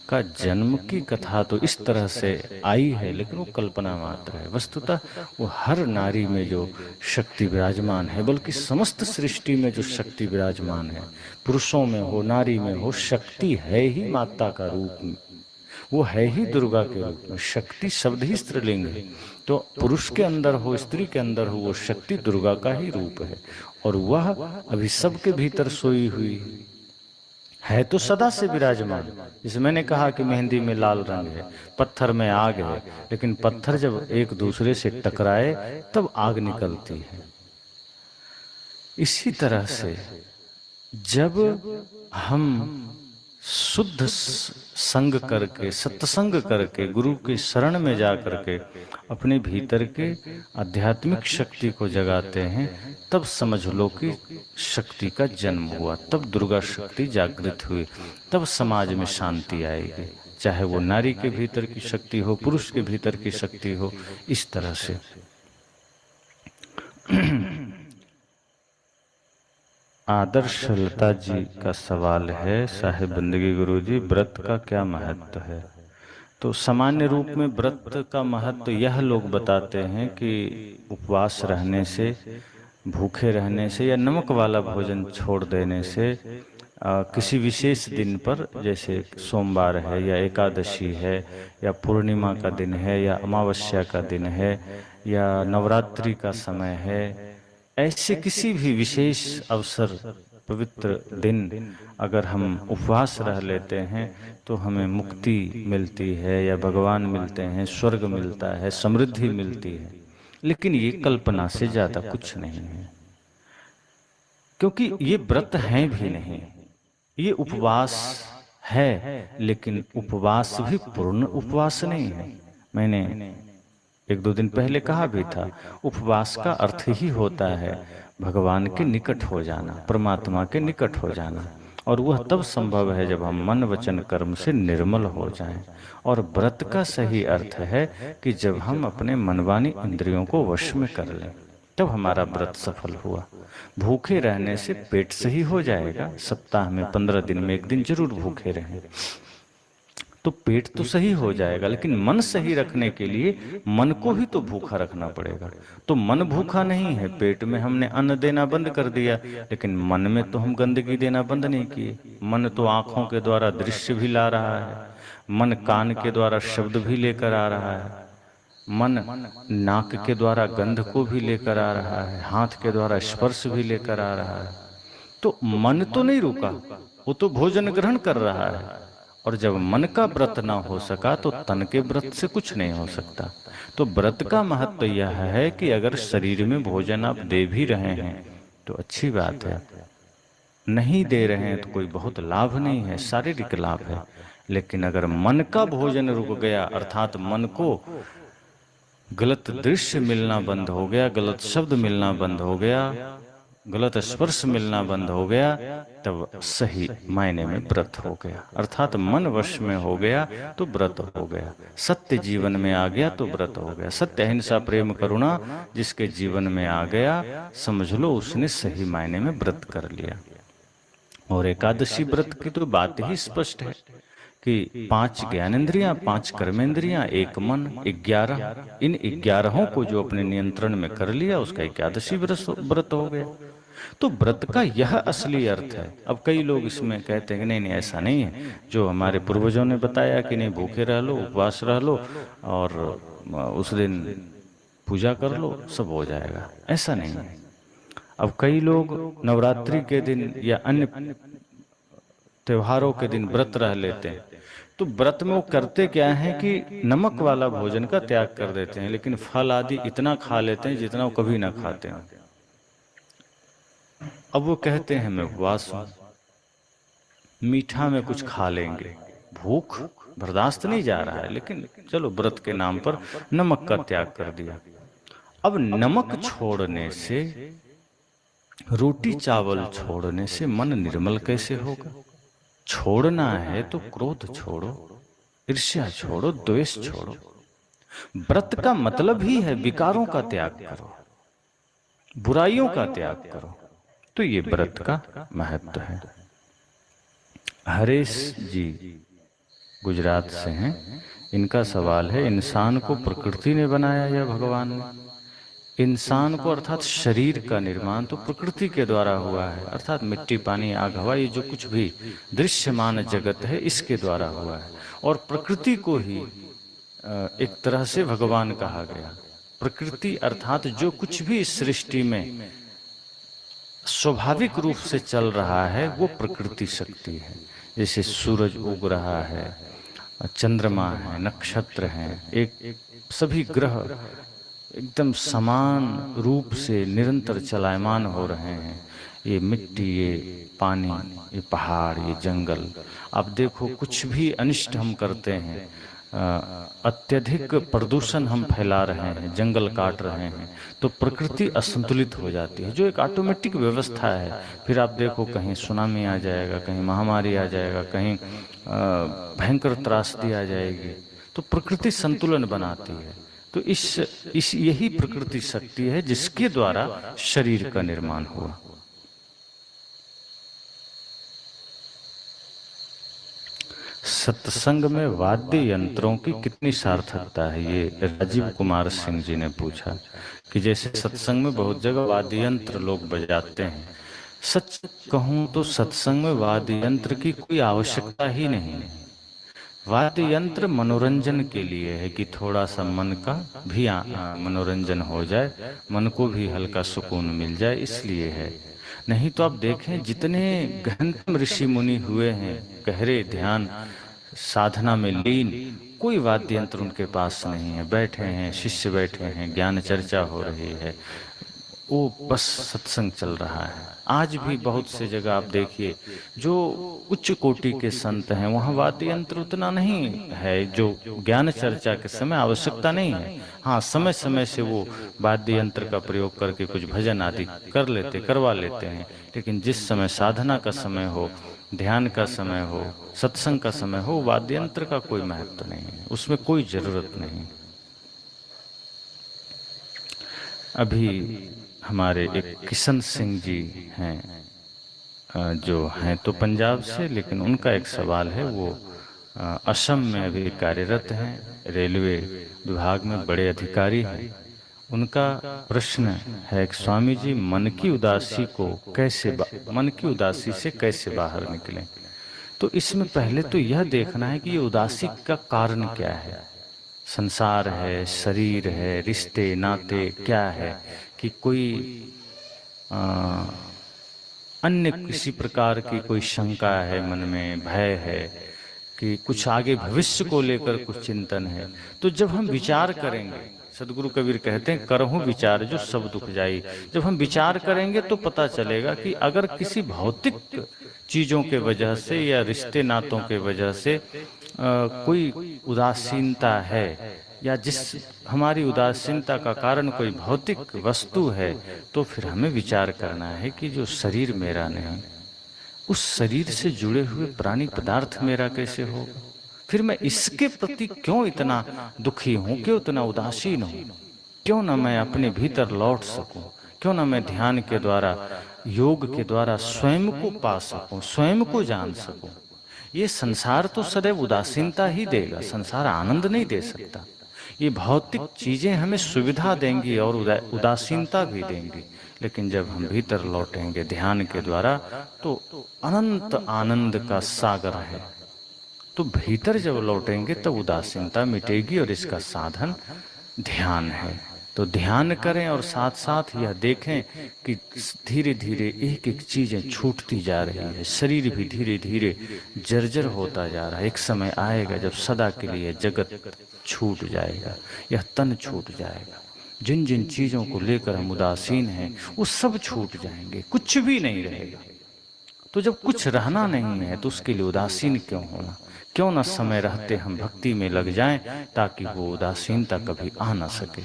का जन्म की कथा तो इस तरह से आई है, लेकिन वो कल्पना मात्र है। वस्तुतः वो हर नारी में जो शक्ति विराजमान है, बल्कि समस्त सृष्टि में जो शक्ति विराजमान है, पुरुषों में हो नारी में हो, शक्ति है ही माता का रूप में, वो है ही दुर्गा के रूप में। शक्ति शब्द ही स्त्रीलिंग है, तो पुरुष के अंदर हो स्त्री के अंदर हो, वो शक्ति दुर्गा का ही रूप है। और वह अभी सबके भीतर सोई हुई है, तो सदा से विराजमान। जैसे मैंने कहा कि मेहंदी में लाल रंग है, पत्थर में आग है, लेकिन पत्थर जब एक दूसरे से टकराए तब आग निकलती है। इसी तरह से जब हम शुद्ध संग करके, सत्संग करके, गुरु की शरण में जा करके अपने भीतर के आध्यात्मिक शक्ति को जगाते हैं, तब समझ लो कि शक्ति का जन्म हुआ, तब दुर्गा शक्ति जागृत हुई, तब समाज में शांति आएगी। चाहे वो नारी के भीतर की शक्ति हो, पुरुष के भीतर की शक्ति हो, इस तरह से। आदर्श लता जी का सवाल है, साहिब बंदगी गुरु जी, व्रत का क्या महत्व है? तो सामान्य रूप में व्रत का महत्व यह लोग बताते हैं कि उपवास रहने से, भूखे रहने से या नमक वाला भोजन छोड़ देने से किसी विशेष दिन पर, जैसे सोमवार है या एकादशी है या पूर्णिमा का दिन है या अमावस्या का दिन है या नवरात्रि का समय है, ऐसे किसी भी विशेष अवसर, पवित्र दिन अगर हम उपवास रह लेते हैं तो हमें मुक्ति मिलती है या भगवान मिलते हैं, स्वर्ग मिलता है, समृद्धि मिलती है। लेकिन ये कल्पना से ज्यादा कुछ नहीं है, क्योंकि ये व्रत हैं भी नहीं, ये उपवास है, लेकिन उपवास भी पूर्ण उपवास नहीं है। मैंने 1-2 दिन पहले कहा भी था, उपवास का अर्थ ही होता है भगवान के निकट हो जाना, परमात्मा के निकट हो जाना, और वह तब संभव है जब हम मन वचन कर्म से निर्मल हो जाएं। और व्रत का सही अर्थ है कि जब हम अपने मनवानी इंद्रियों को वश में कर लें, तब हमारा व्रत सफल हुआ। भूखे रहने से पेट सही हो जाएगा, सप्ताह में 15 दिन में 1 दिन जरूर भूखे रहें तो पेट तो सही हो जाएगा, लेकिन मन सही रखने के लिए मन को ही तो भूखा रखना पड़ेगा। तो मन भूखा नहीं है, पेट में हमने अन्न देना बंद कर दिया, लेकिन मन में तो हम गंदगी देना बंद नहीं किए। मन तो आंखों के द्वारा दृश्य भी ला रहा है, मन कान के द्वारा शब्द भी लेकर आ रहा है, मन नाक के द्वारा गंध को भी लेकर आ रहा है, हाथ के द्वारा स्पर्श भी लेकर आ रहा है। तो मन तो नहीं रुका, वो तो भोजन ग्रहण कर रहा है। और जब मन का व्रत ना हो सका तो तन के व्रत से कुछ नहीं हो सकता। तो व्रत का महत्व यह है कि अगर शरीर में भोजन आप दे भी रहे हैं तो अच्छी बात है, नहीं दे रहे हैं तो कोई बहुत लाभ नहीं है, शारीरिक लाभ है। लेकिन अगर मन का भोजन रुक गया, अर्थात मन को गलत दृश्य मिलना बंद हो गया, गलत शब्द मिलना बंद हो गया, गलत स्पर्श मिलना बंद हो गया, तब सही मायने में व्रत हो गया। अर्थात मन वश में हो गया तो व्रत हो गया, सत्य जीवन में आ गया तो व्रत हो गया। सत्य अहिंसा प्रेम करुणा जिसके जीवन में आ गया, समझ लो उसने सही मायने में व्रत कर लिया। और एकादशी व्रत की तो बात ही स्पष्ट है कि 5 ज्ञानेंद्रियां, 5 कर्मेंद्रियां, 1 मन, 11, इन 11 को जो अपने नियंत्रण में कर लिया उसका एकादशी व्रत हो गया। तो व्रत का यह असली अर्थ है। अब कई लोग इसमें कहते हैं कि नहीं ऐसा नहीं है, जो हमारे पूर्वजों ने बताया कि नहीं भूखे रह लो, उपवास रह लो और उस दिन पूजा कर लो, सब हो जाएगा, ऐसा नहीं है। अब कई लोग नवरात्रि के दिन या अन्य त्योहारों के दिन व्रत रह लेते हैं, तो व्रत में वो करते क्या है कि नमक वाला भोजन का त्याग कर देते हैं, लेकिन फल आदि इतना खा लेते हैं जितना वो कभी ना खाते हैं। अब वो कहते हैं मैं उपवास हूं, मीठा में कुछ खा लेंगे, भूख बर्दाश्त नहीं जा रहा है, लेकिन चलो व्रत के नाम पर नमक का त्याग कर दिया। अब नमक छोड़ने से, रोटी चावल छोड़ने से मन निर्मल कैसे होगा? छोड़ना है तो क्रोध छोड़ो, ईर्ष्या छोड़ो, द्वेष छोड़ो। व्रत का मतलब ही है विकारों का त्याग करो। बुराइयों का त्याग करो। तो ये व्रत का महत्व है। हरेश जी गुजरात से हैं। इनका सवाल है, इंसान को प्रकृति ने बनाया या भगवान ने? इंसान को अर्थात शरीर का निर्माण तो प्रकृति के द्वारा हुआ है, अर्थात मिट्टी, पानी, आग, हवा, ये जो कुछ भी दृश्यमान जगत है इसके द्वारा हुआ है। और प्रकृति को ही एक तरह से भगवान कहा गया। प्रकृति अर्थात जो कुछ भी इस सृष्टि में स्वाभाविक रूप से चल रहा है वो प्रकृति शक्ति है। जैसे सूरज उग रहा है, चंद्रमा है, नक्षत्र हैं, एक सभी ग्रह एकदम समान रूप से निरंतर चलायमान हो रहे हैं। ये मिट्टी, ये पानी, ये पहाड़, ये जंगल, अब देखो कुछ भी अनिष्ट हम करते हैं, अत्यधिक प्रदूषण हम फैला रहे हैं, जंगल काट रहे हैं, तो प्रकृति असंतुलित हो जाती है, जो एक ऑटोमेटिक व्यवस्था है। फिर आप देखो कहीं सुनामी आ जाएगा, कहीं महामारी आ जाएगा, कहीं भयंकर त्रासदी आ जाएगी, तो प्रकृति संतुलन बनाती है। तो इस यही प्रकृति शक्ति है जिसके द्वारा शरीर का निर्माण हुआ। सत्संग में वाद्य यंत्रों की कितनी सार्थकता है, ये राजीव कुमार सिंह जी ने पूछा कि जैसे सत्संग में बहुत जगह वाद्य यंत्र लोग बजाते हैं। सच कहूं तो सत्संग में वाद्य यंत्र की कोई आवश्यकता ही नहीं है। वाद्य यंत्र मनोरंजन के लिए है कि थोड़ा सा मन का भी मनोरंजन हो जाए, मन को भी हल्का सुकून मिल जाए, इसलिए है। नहीं तो आप देखें जितने गहनतम ऋषि मुनि हुए हैं, गहरे ध्यान साधना में लीन, कोई वाद्य यंत्र उनके पास नहीं है। बैठे हैं, शिष्य बैठे हैं, ज्ञान चर्चा हो रही है, वो बस सत्संग चल रहा है। आज भी बहुत से जगह आप देखिए जो उच्च कोटि के संत हैं, वहाँ वाद्य यंत्र उतना नहीं है जो ज्ञान चर्चा के समय आवश्यकता नहीं है। हाँ, समय समय से वो वाद्य यंत्र का प्रयोग करके कुछ भजन आदि करवा लेते हैं, लेकिन जिस समय साधना का समय हो, ध्यान का समय हो, सत्संग का समय हो, वाद्य यंत्र का कोई महत्व नहीं है, उसमें कोई जरूरत नहीं। अभी हमारे एक किशन सिंह जी हैं जो हैं तो पंजाब से, लेकिन उनका एक सवाल है, वो असम में अभी कार्यरत हैं, रेलवे विभाग में बड़े अधिकारी हैं। उनका प्रश्न है कि स्वामी जी, मन की उदासी से कैसे बाहर निकलें? तो इसमें पहले तो यह देखना है कि ये उदासी का कारण क्या है। संसार है, शरीर है, रिश्ते नाते क्या है, कि कोई अन्य किसी प्रकार की कोई शंका है मन में, भय है, कि कुछ आगे भविष्य को लेकर कुछ चिंतन है। तो जब हम विचार करेंगे, सदगुरु कबीर कहते हैं, करहूं विचार जो सब दुख जाई। जब हम विचार करेंगे तो पता चलेगा कि अगर किसी भौतिक चीजों के वजह से या रिश्ते नातों के वजह से कोई उदासीनता है, या जिस हमारी उदासीनता का कारण कोई भौतिक वस्तु है, तो फिर हमें विचार करना है कि जो शरीर मेरा नहीं, उस शरीर से जुड़े हुए प्राणी पदार्थ मेरा कैसे होगा? फिर मैं इसके प्रति क्यों इतना दुखी हूँ, क्यों इतना उदासीन हूँ? क्यों ना मैं अपने भीतर लौट सकूं? क्यों ना मैं ध्यान के द्वारा, योग के द्वारा स्वयं को पा सकूं, स्वयं को जान सकूं? ये संसार तो सदैव उदासीनता ही देगा, संसार आनंद नहीं दे सकता। ये भौतिक चीजें हमें सुविधा देंगी और उदासीनता भी देंगी, लेकिन जब हम भीतर लौटेंगे ध्यान के द्वारा तो अनंत आनंद का सागर है। तो भीतर जब लौटेंगे तब उदासीनता मिटेगी, और इसका साधन ध्यान है। तो ध्यान करें और साथ साथ यह देखें कि धीरे धीरे एक एक चीजें छूटती जा रही है, शरीर भी धीरे धीरे जर्जर होता जा रहा है। एक समय आएगा जब सदा के लिए जगत छूट जाएगा, यह तन छूट जाएगा। जिन जिन चीजों को लेकर हम उदासीन हैं वो सब छूट जाएंगे, कुछ भी नहीं रहेगा। तो जब कुछ रहना नहीं है तो उसके लिए उदासीन क्यों होना? क्यों ना समय रहते हम भक्ति में लग जाएं, ताकि वो उदासीनता कभी आ ना सके।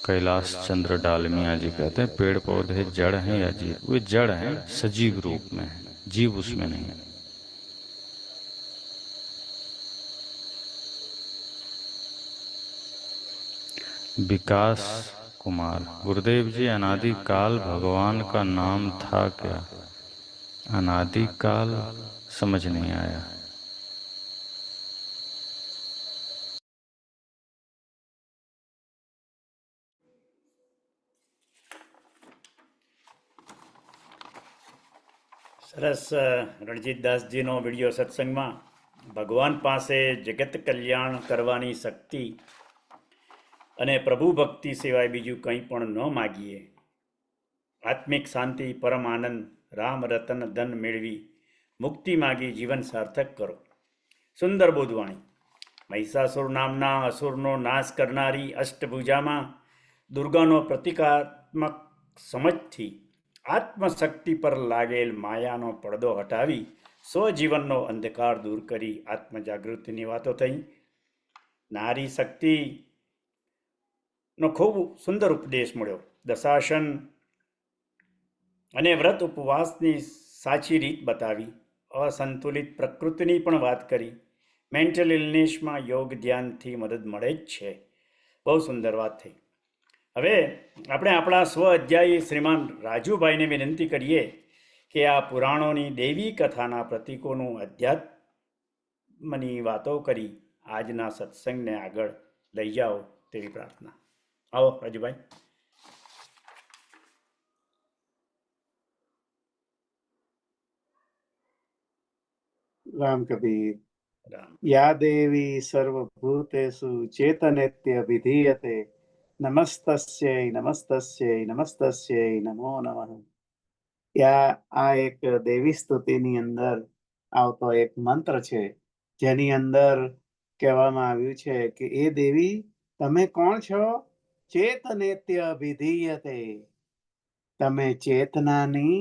कैलाश चंद्र डालमिया जी कहते हैं पेड़ पौधे जड़ हैं या जीव, वे जड़ हैं, सजीव रूप में हैं, जीव उसमें नहीं है। विकास कुमार, गुरुदेव जी अनादि काल भगवान का नाम था क्या? अनादि काल समझ नहीं आया। સરસ રણજીતદાસજીનો વિડીયો સત્સંગમાં ભગવાન પાસે જગત કલ્યાણ કરવાની શક્તિ અને પ્રભુ ભક્તિ સિવાય બીજું કંઈ પણ ન માગીએ, આત્મિક શાંતિ, પરમ આનંદ, રામ રતન ધન મેળવી મુક્તિ માગી જીવન સાર્થક કરો. સુંદર બોધવાણી. મહિષાસુર નામના અસુરનો નાશ કરનારી અષ્ટભુજામાં દુર્ગાનો પ્રતિકાત્મક સમજથી આત્મશક્તિ પર લાગેલ માયાનો પડદો હટાવી સ્વજીવનનો અંધકાર દૂર કરી આત્મજાગૃતિની વાતો થઈ. નારી શક્તિનો ખૂબ સુંદર ઉપદેશ મળ્યો. દશાસન અને વ્રત ઉપવાસની સાચી રીત બતાવી. અસંતુલિત પ્રકૃતિની પણ વાત કરી. મેન્ટલ ઇલનેસમાં યોગ ધ્યાનથી મદદ મળે જ છે. બહુ સુંદર વાત થઈ. હવે આપણે આપણા સ્વ અધ્યાયી શ્રીમાન રાજુભાઈને વિનંતી કરીએ કે આ પુરાણોની દેવી કથાના પ્રતીકોનું અધ્યાત્મની વાતો કરી આજના સત્સંગને આગળ લઈ જાઓ તેવી પ્રાર્થના. આવો રાજુભાઈ. राम कबीर। રામ. या देवी सर्वभूतेषु चेतनेत्य विधीयते नमस्तस्यै नमस्तस्यै नमस्तस्यै नमो नमः। આ એક દેવી સ્તુતિની અંદર આવતો એક મંત્ર છે, જેની અંદર કહેવામાં આવ્યું છે કે એ દેવી તમે કોણ છો? ચેતનેત્ય વિધીયતે, તમે ચેતનાની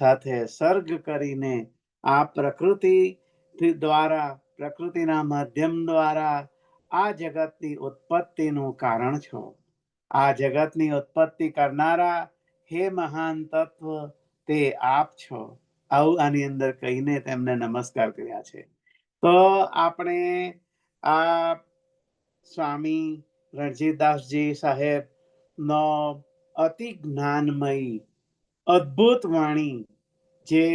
સાથે સર્ગ કરીને આ પ્રકૃતિ દ્વારા, પ્રકૃતિના માધ્યમ દ્વારા આ જગતની ઉત્પત્તિનું કારણ છો. આ જગતની ઉત્પત્તિ કરનારા હે મહાન તત્વ તે આપ છો. આવું આની અંદર કહીને તેમને નમસ્કાર કર્યા છે. તો આપણે આ સ્વામી રણજીતદાસજી સાહેબ નો અતિ જ્ઞાનમયી અદ્ભુત વાણી, જે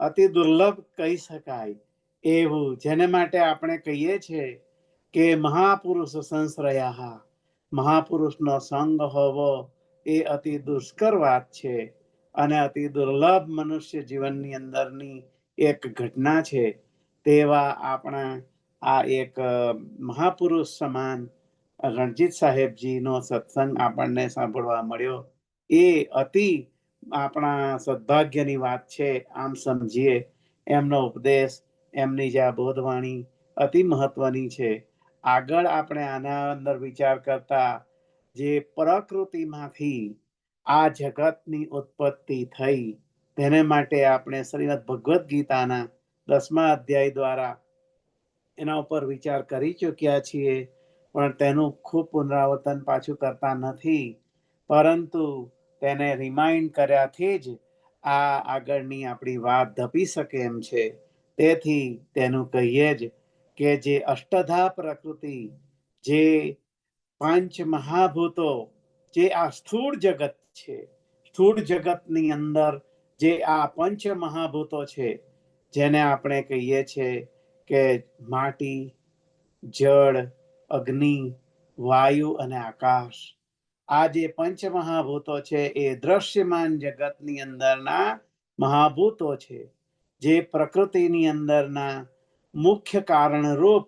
અતિ દુર્લભ કહી શકાય એવું, જેને માટે આપણે કહીએ છીએ કે મહાપુરુષ સંશ્રયા, મહાપુરુષનો સંગ હોવો એ અતિ દુષ્કર વાત છે અને અતિ દુર્લભ મનુષ્ય જીવનની અંદરની એક ઘટના છે. તેવા આપણા આ એક મહાપુરુષ સમાન રણજીત સાહેબજીનો સત્સંગ આપણને સાંભળવા મળ્યો એ અતિ આપણા સદભાગ્યની વાત છે. આમ સમજીએ એમનો ઉપદેશ, એમની જે આ બોધવાણી અતિ મહત્વની છે. આગળ આપણે આના અંદર વિચાર કરતા જે પ્રકૃતિમાંથી આ જગતની ઉત્પત્તિ થઈ, તેને માટે આપણે શ્રીમદ ભગવદ્ ગીતાના 10મા અધ્યાય દ્વારા એના ઉપર વિચાર કરી ચૂક્યા છીએ, પણ તેનું ખૂબ પુનરાવર્તન પાછું કરતા નથી, પરંતુ તેને રિમાઇન્ડ કર્યાથી જ આ આગળની આપણી વાત ધપી શકે એમ છે. તેથી તેનું કહીએ જ કે જે અષ્ટધા પ્રકૃતિ, જે પાંચ મહાભૂતો, જે આ સ્થૂળ જગત છે, સ્થૂળ જગતની અંદર જે આ પંચ મહાભૂતો છે, જેને આપણે કહીએ છીએ કે માટી, જળ, અગ્નિ, વાયુ અને આકાશ, આ જે પંચ મહાભૂતો છે એ દ્રશ્યમાન જગતની અંદરના મહાભૂતો છે, જે પ્રકૃતિની અંદરના મુખ્ય કારણરૂપ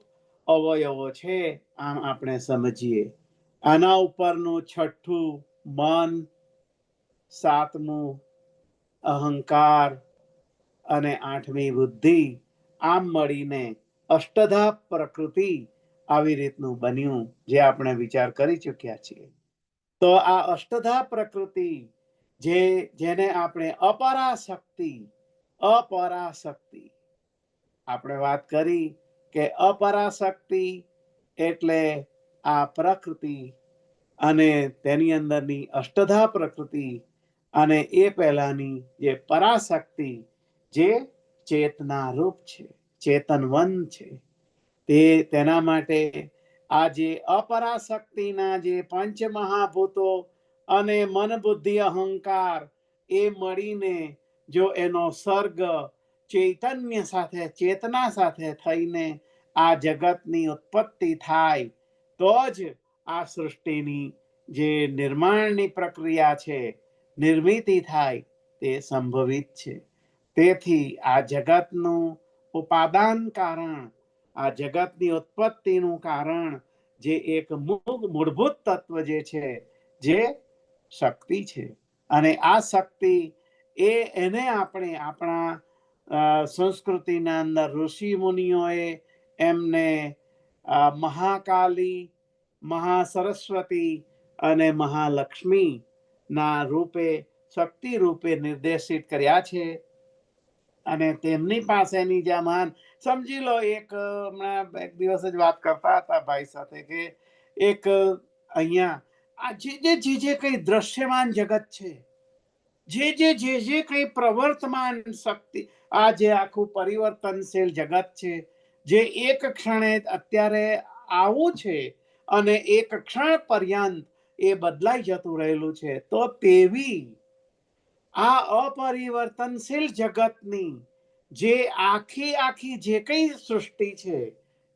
અવયવો છે. આમ આપણે સમજીએ. આના ઉપરનું છઠ્ઠું મન, સાતમું અહંકાર અને આઠમી બુદ્ધિ, આમ મળીને અષ્ટધા પ્રકૃતિ આવી રીતનું બન્યું, જે આપણે વિચાર કરી ચૂક્યા છીએ. તો આ અષ્ટધા પ્રકૃતિ, જેને આપણે અપરાશક્તિ આપણે વાત કરી કે અપરાશક્તિ એટલે આ પ્રકૃતિ અને તેની અંદરની અષ્ટધા પ્રકૃતિ અને એ પહેલાની જે પરાશક્તિ જે ચેતના રૂપ છે, ચેતનવન છે, તેના માટે આ જે અપરાશક્તિના જે પંચ મહાભૂતો અને મન બુદ્ધિ અહંકાર એ મળીને જો એનો સર્ગ ચૈતન્ય સાથે, ચેતના સાથે થઈને આ જગતની ઉત્પત્તિ થાય તો જ આ સૃષ્ટિની જે નિર્માણની પ્રક્રિયા છે, નિર્મિતિ થાય તે સંભવિત છે. તેથી આ જગતનું ઉપાદાન કારણ, આ જગતની ઉત્પત્તિનું કારણ જે એક મૂળભૂત તત્વ જે છે, જે શક્તિ છે. અને આ શક્તિ એને આપણે આપણા સંસ્કૃતિના અંદર ઋષિ મુનિઓએ એમને મહાકાલી, મહાસરસ્વતી અને મહાલક્ષ્મી ના રૂપે, શક્તિ રૂપે નિર્દેશિત કર્યા છે. અને તેમની પાસેની જે મહાન, સમજી લો હમણાં એક દિવસ જ વાત કરતા હતા ભાઈ સાથે કે એક અહીંયા આ જે કઈ દ્રશ્યમાન જગત છે, જે કઈ પ્રવર્તમાન શક્તિ, આ જે આખું પરિવર્તનશીલ જગત છે, જે એક ક્ષણે અત્યારે આવું છે અને એક ક્ષણ પર્યંત એ બદલાઈ જતું રહેલું છે, તો તેવી આ અપરિવર્તનશીલ જગતની જે આખી જે કઈ સૃષ્ટિ છે,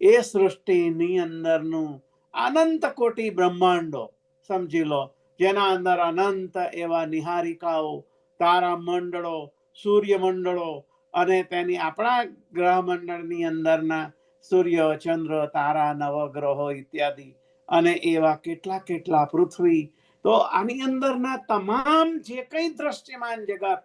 એ સૃષ્ટિની અંદરનું અનંત કોટી બ્રહ્માંડો સમજી લો, જેના અંદર અનંત એવા નિહારિકાઓ, તારા મંડળો, સૂર્ય મંડળો અને તેની આપણા ગ્રહ મંડળની અંદરના સૂર્ય, ચંદ્ર, તારા, નવગ્રહો ઇત્યાદિ, અને એવા કેટલા પૃથ્વી. તો આની અંદરના તમામ જે કઈ દ્રશ્યમાન જગત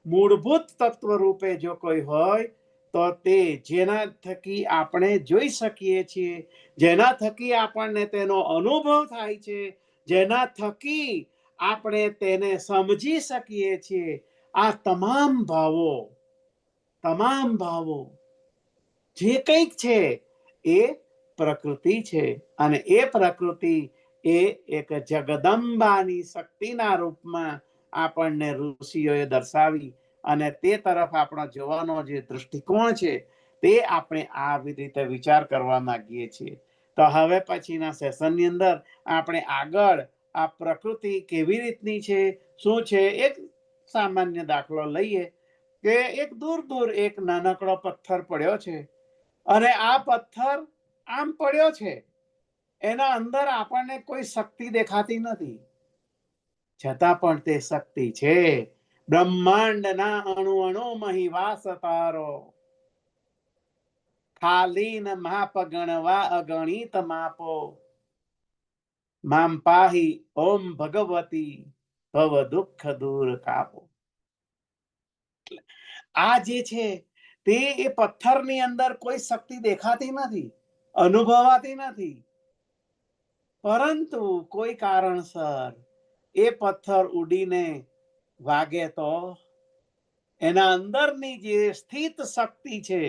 મૂળભૂત તત્વ રૂપે જો કોઈ હોય તો તે જેના થકી આપણે જોઈ શકીએ છીએ, જેના થકી આપણને તેનો અનુભવ થાય છે, જેના થકી આપણે તેને સમજી શકીએ છીએ, આ તમામ ભાવો જે કંઈક છે એ પ્રકૃતિ છે. અને એ પ્રકૃતિ એ એક જગદંબાની શક્તિના રૂપમાં આપણને ઋષિઓએ દર્શાવી, અને તે તરફ આપણો જોવાનો જે દૃષ્ટિકોણ છે તે આપણે આવી રીતે વિચાર કરવા માંગીએ છીએ. તો હવે પછીના સેશનની અંદર આપણે આગળ આ પ્રકૃતિ કેવી રીતની છે, શું છે, એક સામાન્ય દાખલો લઈએ કે એક દૂર એક નાનકડો પથ્થર પડ્યો છે, અને આ પથ્થર આમ પડ્યો છે, એના અંદર આપણને કોઈ શક્તિ દેખાતી નથી, છતાં પણ તે શક્તિ છે. બ્રહ્માંડના અણુ મહી વાસ તારો, ખાલીન માપ ગણવા અગણિત માપો, મામ પાહી ઓમ ભગવતી ભવ દુઃખ દૂર કાપો. આ જે છે તે એ પથ્થરની અંદર કોઈ શક્તિ દેખાતી નથી, અનુભવાતી નથી, પરંતુ કોઈ કારણસર એ પથ્થર ઉડીને વાગે તો એના અંદરની જે સ્થિત શક્તિ છે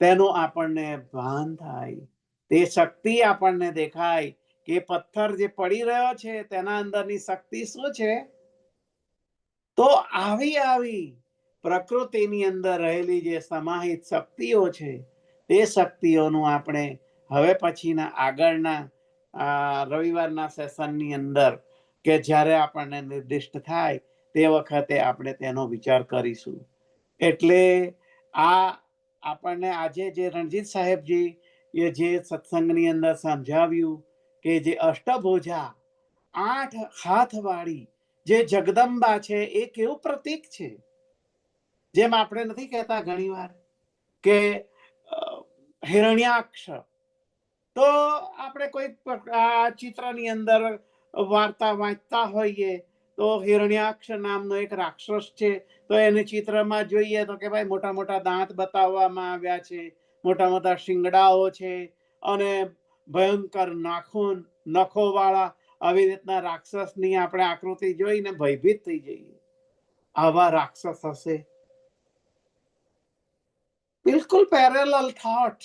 તેનું આપણને ભાન થાય. તે શક્તિ આપણને દેખાય કે પથ્થર જે પડી રહ્યો છે તેના અંદરની શક્તિ શું છે. તો આવી પ્રકૃતિની અંદર રહેલી જે સમાહિત શક્તિઓ છે તે શક્તિઓનું આપણે હવે પછીના આગળના રવિવારના સેશનની અંદર કે જ્યારે આપણને નિર્દિષ્ટ થાય તે વખતે આપણે તેનો વિચાર કરીશું. એટલે આ આપણને આજે જે રણજીત સાહેબજી એ જે સત્સંગની અંદર સમજાવ્યું કે જે અષ્ટભુજા 8 હાથવાળી જે જગદંબા છે એ કેવું પ્રતીક છે. જેમ આપણે નથી કહેતા ઘણીવાર કે હિરણ્યાક્ષ, તો આપણે કોઈ ચિત્રની અંદર વાર્તા વાંચતા હોઈએ તો હિરણ્યાક્ષ નામનો એક રાક્ષસ છે, તો એને ચિત્રમાં જોઈએ તો કે ભાઈ મોટા દાંત બતાવવામાં આવ્યા છે, મોટા શિંગડાઓ છે, અને ભયંકર નખો વાળા, આવી રીતના રાક્ષસની આપણે આકૃતિ જોઈને ભયભીત થઈ જઈએ. આવા રાક્ષસ હશે? બિલકુલ પેરેલલ થોટ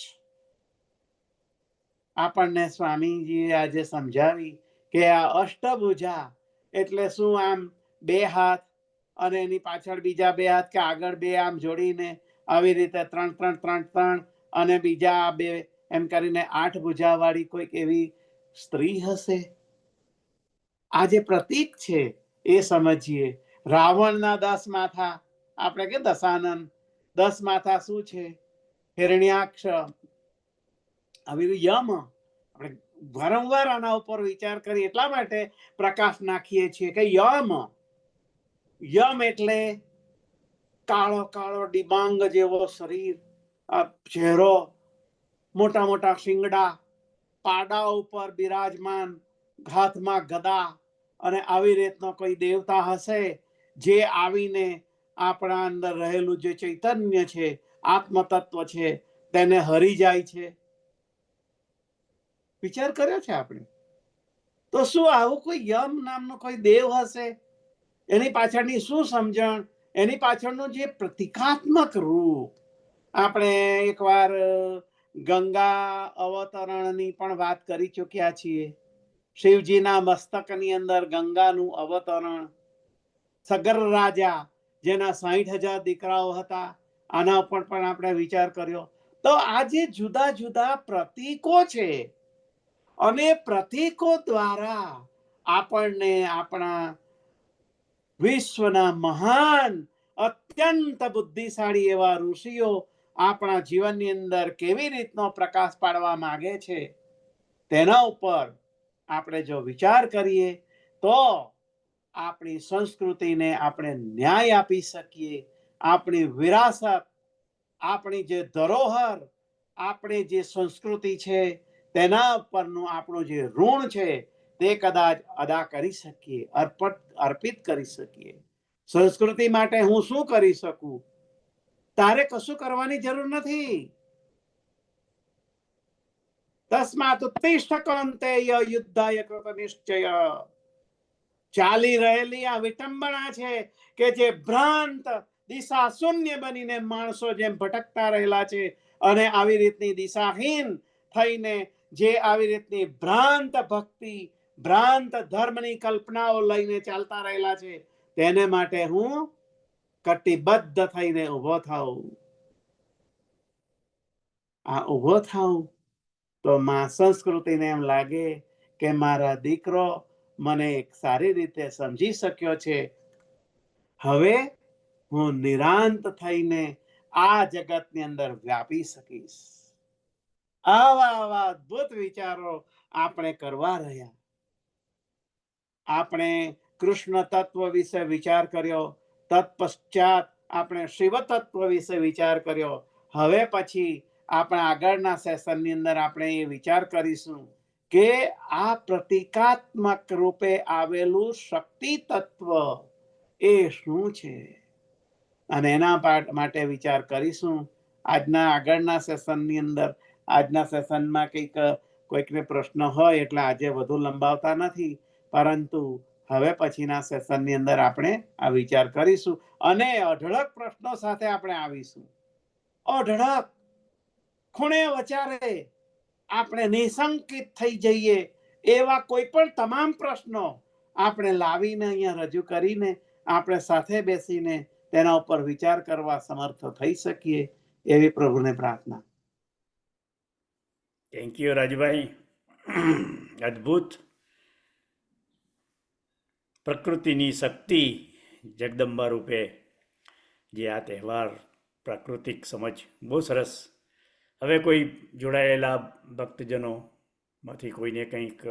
આપણને સ્વામીજીએ આજે સમજાવી કે આ અષ્ટભુજા એટલે શું? આમ બે હાથ અને એની પાછળ બીજા બે હાથ કે આગળ બે આમ જોડીને આવી રીતે 3 3 3 3 અને બીજા બે એમ કરીને 8 ભુજા વાળી કોઈક એવી સ્ત્રી હશે? આ જે પ્રતીક છે એ સમજીએ. રાવણના 10 માથા, આપણે કે દશાનન, 10 માથા શું છે? હિરણ્યાક્ષ, આવી યમ. આપણે વારંવાર આના ઉપર વિચાર કરી એટલા માટે પ્રકાશ નાખીએ છીએ કે યમ, યમ એટલે કાળો કાળો ડિબાંગ જેવો શરીર, ચહેરો, મોટા મોટા શિંગડા, પાડા ઉપર બિરાજમાન, હાથમાં ગદા, અને આવી રીતનો કોઈ દેવતા હશે જે આવીને આપણા અંદર રહેલું જે ચૈતન્ય છે, આત્મતત્વ છે, તેને હરી જાય છે. વિચાર કર્યો છે આપણે? તો શું આવું કોઈ યમ નામનો કોઈ દેવ હશે? એની પાછળની શું સમજણ, એની પાછળનું જે પ્રતિકાત્મક રૂપ. આપણે એકવાર ગંગા અવતરણની પણ વાત કરી ચૂક્યા છીએ. શિવજીના મસ્તકની અંદર ગંગાનું અવતરણ. સગર રાજા જેના 60,000 દીકરાઓ હતા, આના ઉપર પણ આપણે વિચાર કર્યો. તો આ જે જુદા જુદા પ્રતીકો છે, અને પ્રતીકો દ્વારા આપણને આપણા વિશ્વના મહાન અત્યંત બુદ્ધિશાળી એવા ઋષિઓ આપણા જીવનની અંદર કેવી રીતનો પ્રકાશ પાડવા માંગે છે, તેના ઉપર આપણે જો વિચાર કરીએ તો આપણી સંસ્કૃતિને આપણે ન્યાય આપી શકીએ. આપણી વિરાસત, આપણી જે ધરોહર, આપણી જે સંસ્કૃતિ છે, તેના ઉપરનું આપણું જે ઋણ છે તે કદાચ અદા કરી શકીએ, અર્પિત કરી શકીએ. સંસ્કૃતિ માટે હું શું કરી શકું? તારે કશું કરવાની જરૂર નથી. તસ્માત ઉત્તિષ્ઠ કૌંતેય યુદ્ધાય કૃત નિશ્ચય. ચાલી રહેલી આ વિટંબણા છે કે જે ભ્રાંત દિશા શૂન્ય બનીને માણસો જેમ ભટકતા રહેલા છે, અને આવી રીતની દિશાહીન થઈને જે આવી રીતની ભ્રાંત ભક્તિ, ભ્રાંત ધર્મની કલ્પનાઓ લઈને ચાલતા રહેલા છે, તેને માટે હું કટિબદ્ધ થઈને ઉભો થાઉં. આ ઉભો થાઉં તો માં સંસ્કૃતિને એમ લાગે કે મારા દીકરો મને સારી રીતે સમજી શક્યો છે. હવે હું નિરાંત થઈને આ જગતની અંદર વ્યાપી શકીશ. આવા અદ્ભુત વિચારો આપણે કરવા રહ્યા. આપણે કૃષ્ણ તત્વ વિશે વિચાર કર્યો, તત્પશ્ચાત આપણે શિવ તત્વ વિશે વિચાર કર્યો. હવે પછી આપણા આગળના સેશનની અંદર આપણે એ વિચાર કરીશું કે આ પ્રતિકાત્મક રૂપે આવેલું શક્તિ તત્વ એ શું છે, અને એના માટે વિચાર કરીશું આજના આગળના સેશનની અંદર. આજના સેશનમાં કોઈકને પ્રશ્ન હોય એટલે આજે વધુ લંબાવતા નથી, પરંતુ હવે પછીના સેશનની અંદર આપણે આ વિચાર કરીશું, અને અઢળક પ્રશ્નો સાથે આપણે આવીશું. અઢળક, ખૂણે વચારે આપણે નિશંકિત થઈ જઈએ એવા કોઈ પણ તમામ પ્રશ્નો આપણે લાવીને અહીંયા રજૂ કરીને આપણે સાથે બેસીને તેના ઉપર વિચાર કરવા સમર્થ થઈ શકીએ, એવી પ્રભુને પ્રાર્થના. Thank you Rajbhai. અદ્ભુત પ્રકૃતિની શક્તિ જગદંબા રૂપે જે આ તહેવાર, પ્રાકૃતિક સમજ બહુ સરસ. હવે કોઈ જોડાયેલા ભક્તજનોમાંથી કોઈને કંઈક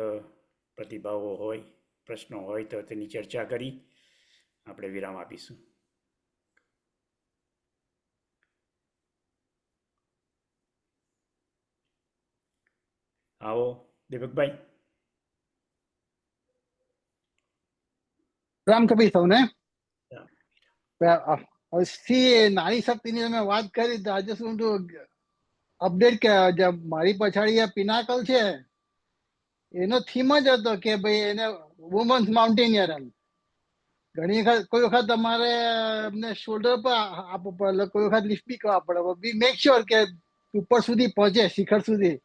પ્રતિભાવો હોય, પ્રશ્નો હોય તો તેની ચર્ચા કરી આપણે વિરામ આપીશું. આવો દીપકભાઈ. રામ કબીર સૌને. નારી શક્તિની તમે વાત કરી તો આજે શું અપડેટ કે મારી પછાડી આ પિનાકલ છે એનો થીમ જ હતો કે ભાઈ એને વુમન્સ માઉન્ટેનિયર. એમ ઘણી વખત કોઈ વખત તમારે એમને શોલ્ડર પર આપવું પડે, કોઈ વખત લિફ્ટ બી કરવા પડે, બી મેક શ્યોર કે ઉપર સુધી પહોંચે, શિખર સુધી.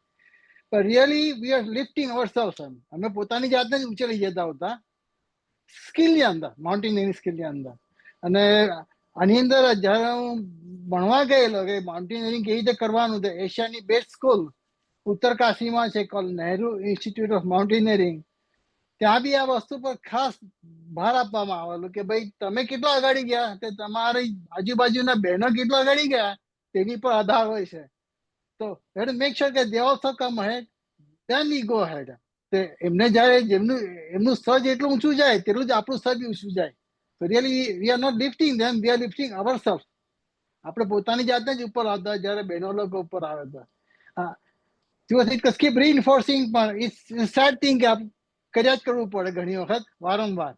પણ રિયલી વી આર લિફ્ટિંગ અવરસેલ્સ. અમે પોતાની જાતને જ ઊંચે લઈ જતા હતા સ્કિલની અંદર, માઉન્ટેનિયરિંગ સ્કિલની અંદર. અને આની અંદર જ્યારે હું ભણવા ગયેલો કે માઉન્ટેનિયરિંગ કેવી રીતે કરવાનું, તો એશિયાની બેસ્ટ સ્કૂલ ઉત્તરકાશીમાં છે, call Nehru institute of mountaineering. ત્યાં બી આ વસ્તુ પર ખાસ ભાર આપવામાં આવેલો કે ભાઈ તમે કેટલો આગળ ગયા, તે તમારી આજુબાજુના બહેનો કેટલો આગળ ગયા તેની પર આધાર હોય છે. તો હેડ મેક શ્યોર કે they also come head, then we go head. તે એમને જ્યારે એમનું સ્તર જેટલું ઊંચું જાય તેટલું જ આપણું સ્તર બી ઊંચું જાય. તો really we are not lifting them, we are lifting ourself. આપણે પોતાની જાતને જ ઉપર આવતા જ્યારે બહેનો લોકો ઉપર આવે તો ઇટ કીપ રીઇન્ફોર્સિંગ. પણ ઇટ્સ સેડ થિંગ કે કર્યા જ કરવું પડે ઘણી વખત વારંવાર.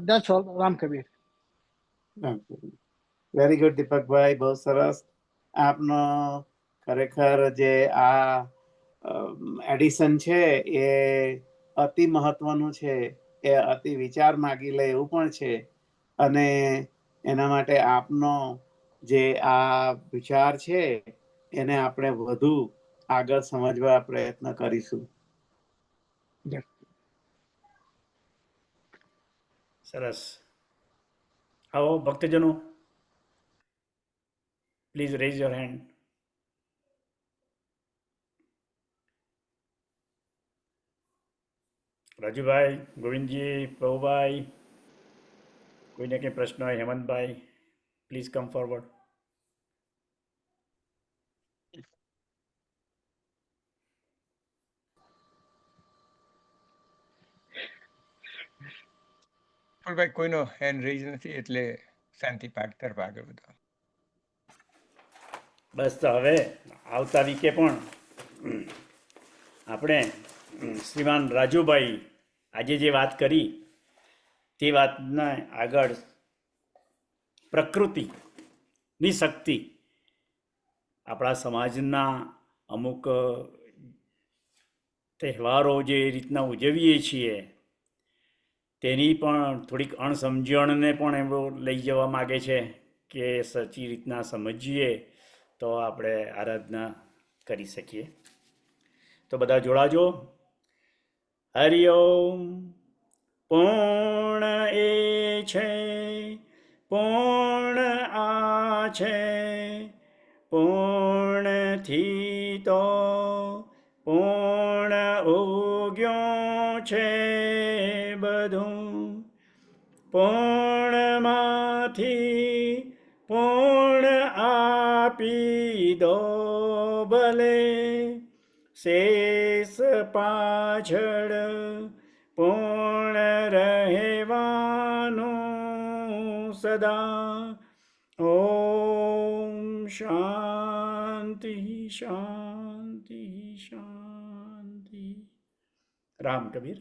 That's all. Ram Kabir. Very good Deepakbhai, બહુ સરસ. આપનો ખરેખર જે આ એડિશન છે એ અતિ મહત્વનું છે, એ અતિ વિચાર માગી લે એવું પણ છે. અને એના માટે આપનો જે આ વિચાર છે એને આપણે વધુ આગળ સમજવા પ્રયત્ન કરીશું. સરસ. આવો ભક્તજનો, please raise your hand. Rajubhai, Govindji, Prabhubhai, કોઈને કંઈ પ્રશ્ન હોય, હેમંતભાઈ, પ્લીઝ કમ ફોરવર્ડ. ભાઈ કોઈનો હેન્ડ રેઝ નથી એટલે શાંતિ પાઠ તરફ આગળ વધો. બસ તો હવે આવતા વીકે પણ આપણે શ્રીમાન રાજુભાઈ આજે જે વાત કરી તે વાતને આગળ પ્રકૃતિની શક્તિ, આપણા સમાજના અમુક તહેવારો જે રીતના ઉજવીએ છીએ તેની પણ થોડીક અણસમજણને પણ એવો લઈ જવા માગે છે કે સાચી રીતના સમજીએ તો આપણે આરાધના કરી શકીએ. તો બધા જોડાજો. હરિ ઓમ. પૂર્ણ એ છે, પૂર્ણ આ છે, પૂર્ણથી તો પૂર્ણ ઉગ્યો છે બધું. પૂર્ણમાંથી પૂર્ણ આપી દો ભલે, શેષ પાછળ પૂર્ણ રહેવાનું સદા. ઓમ શાંતિ શાંતિ શાંતિ. રામ કબીર.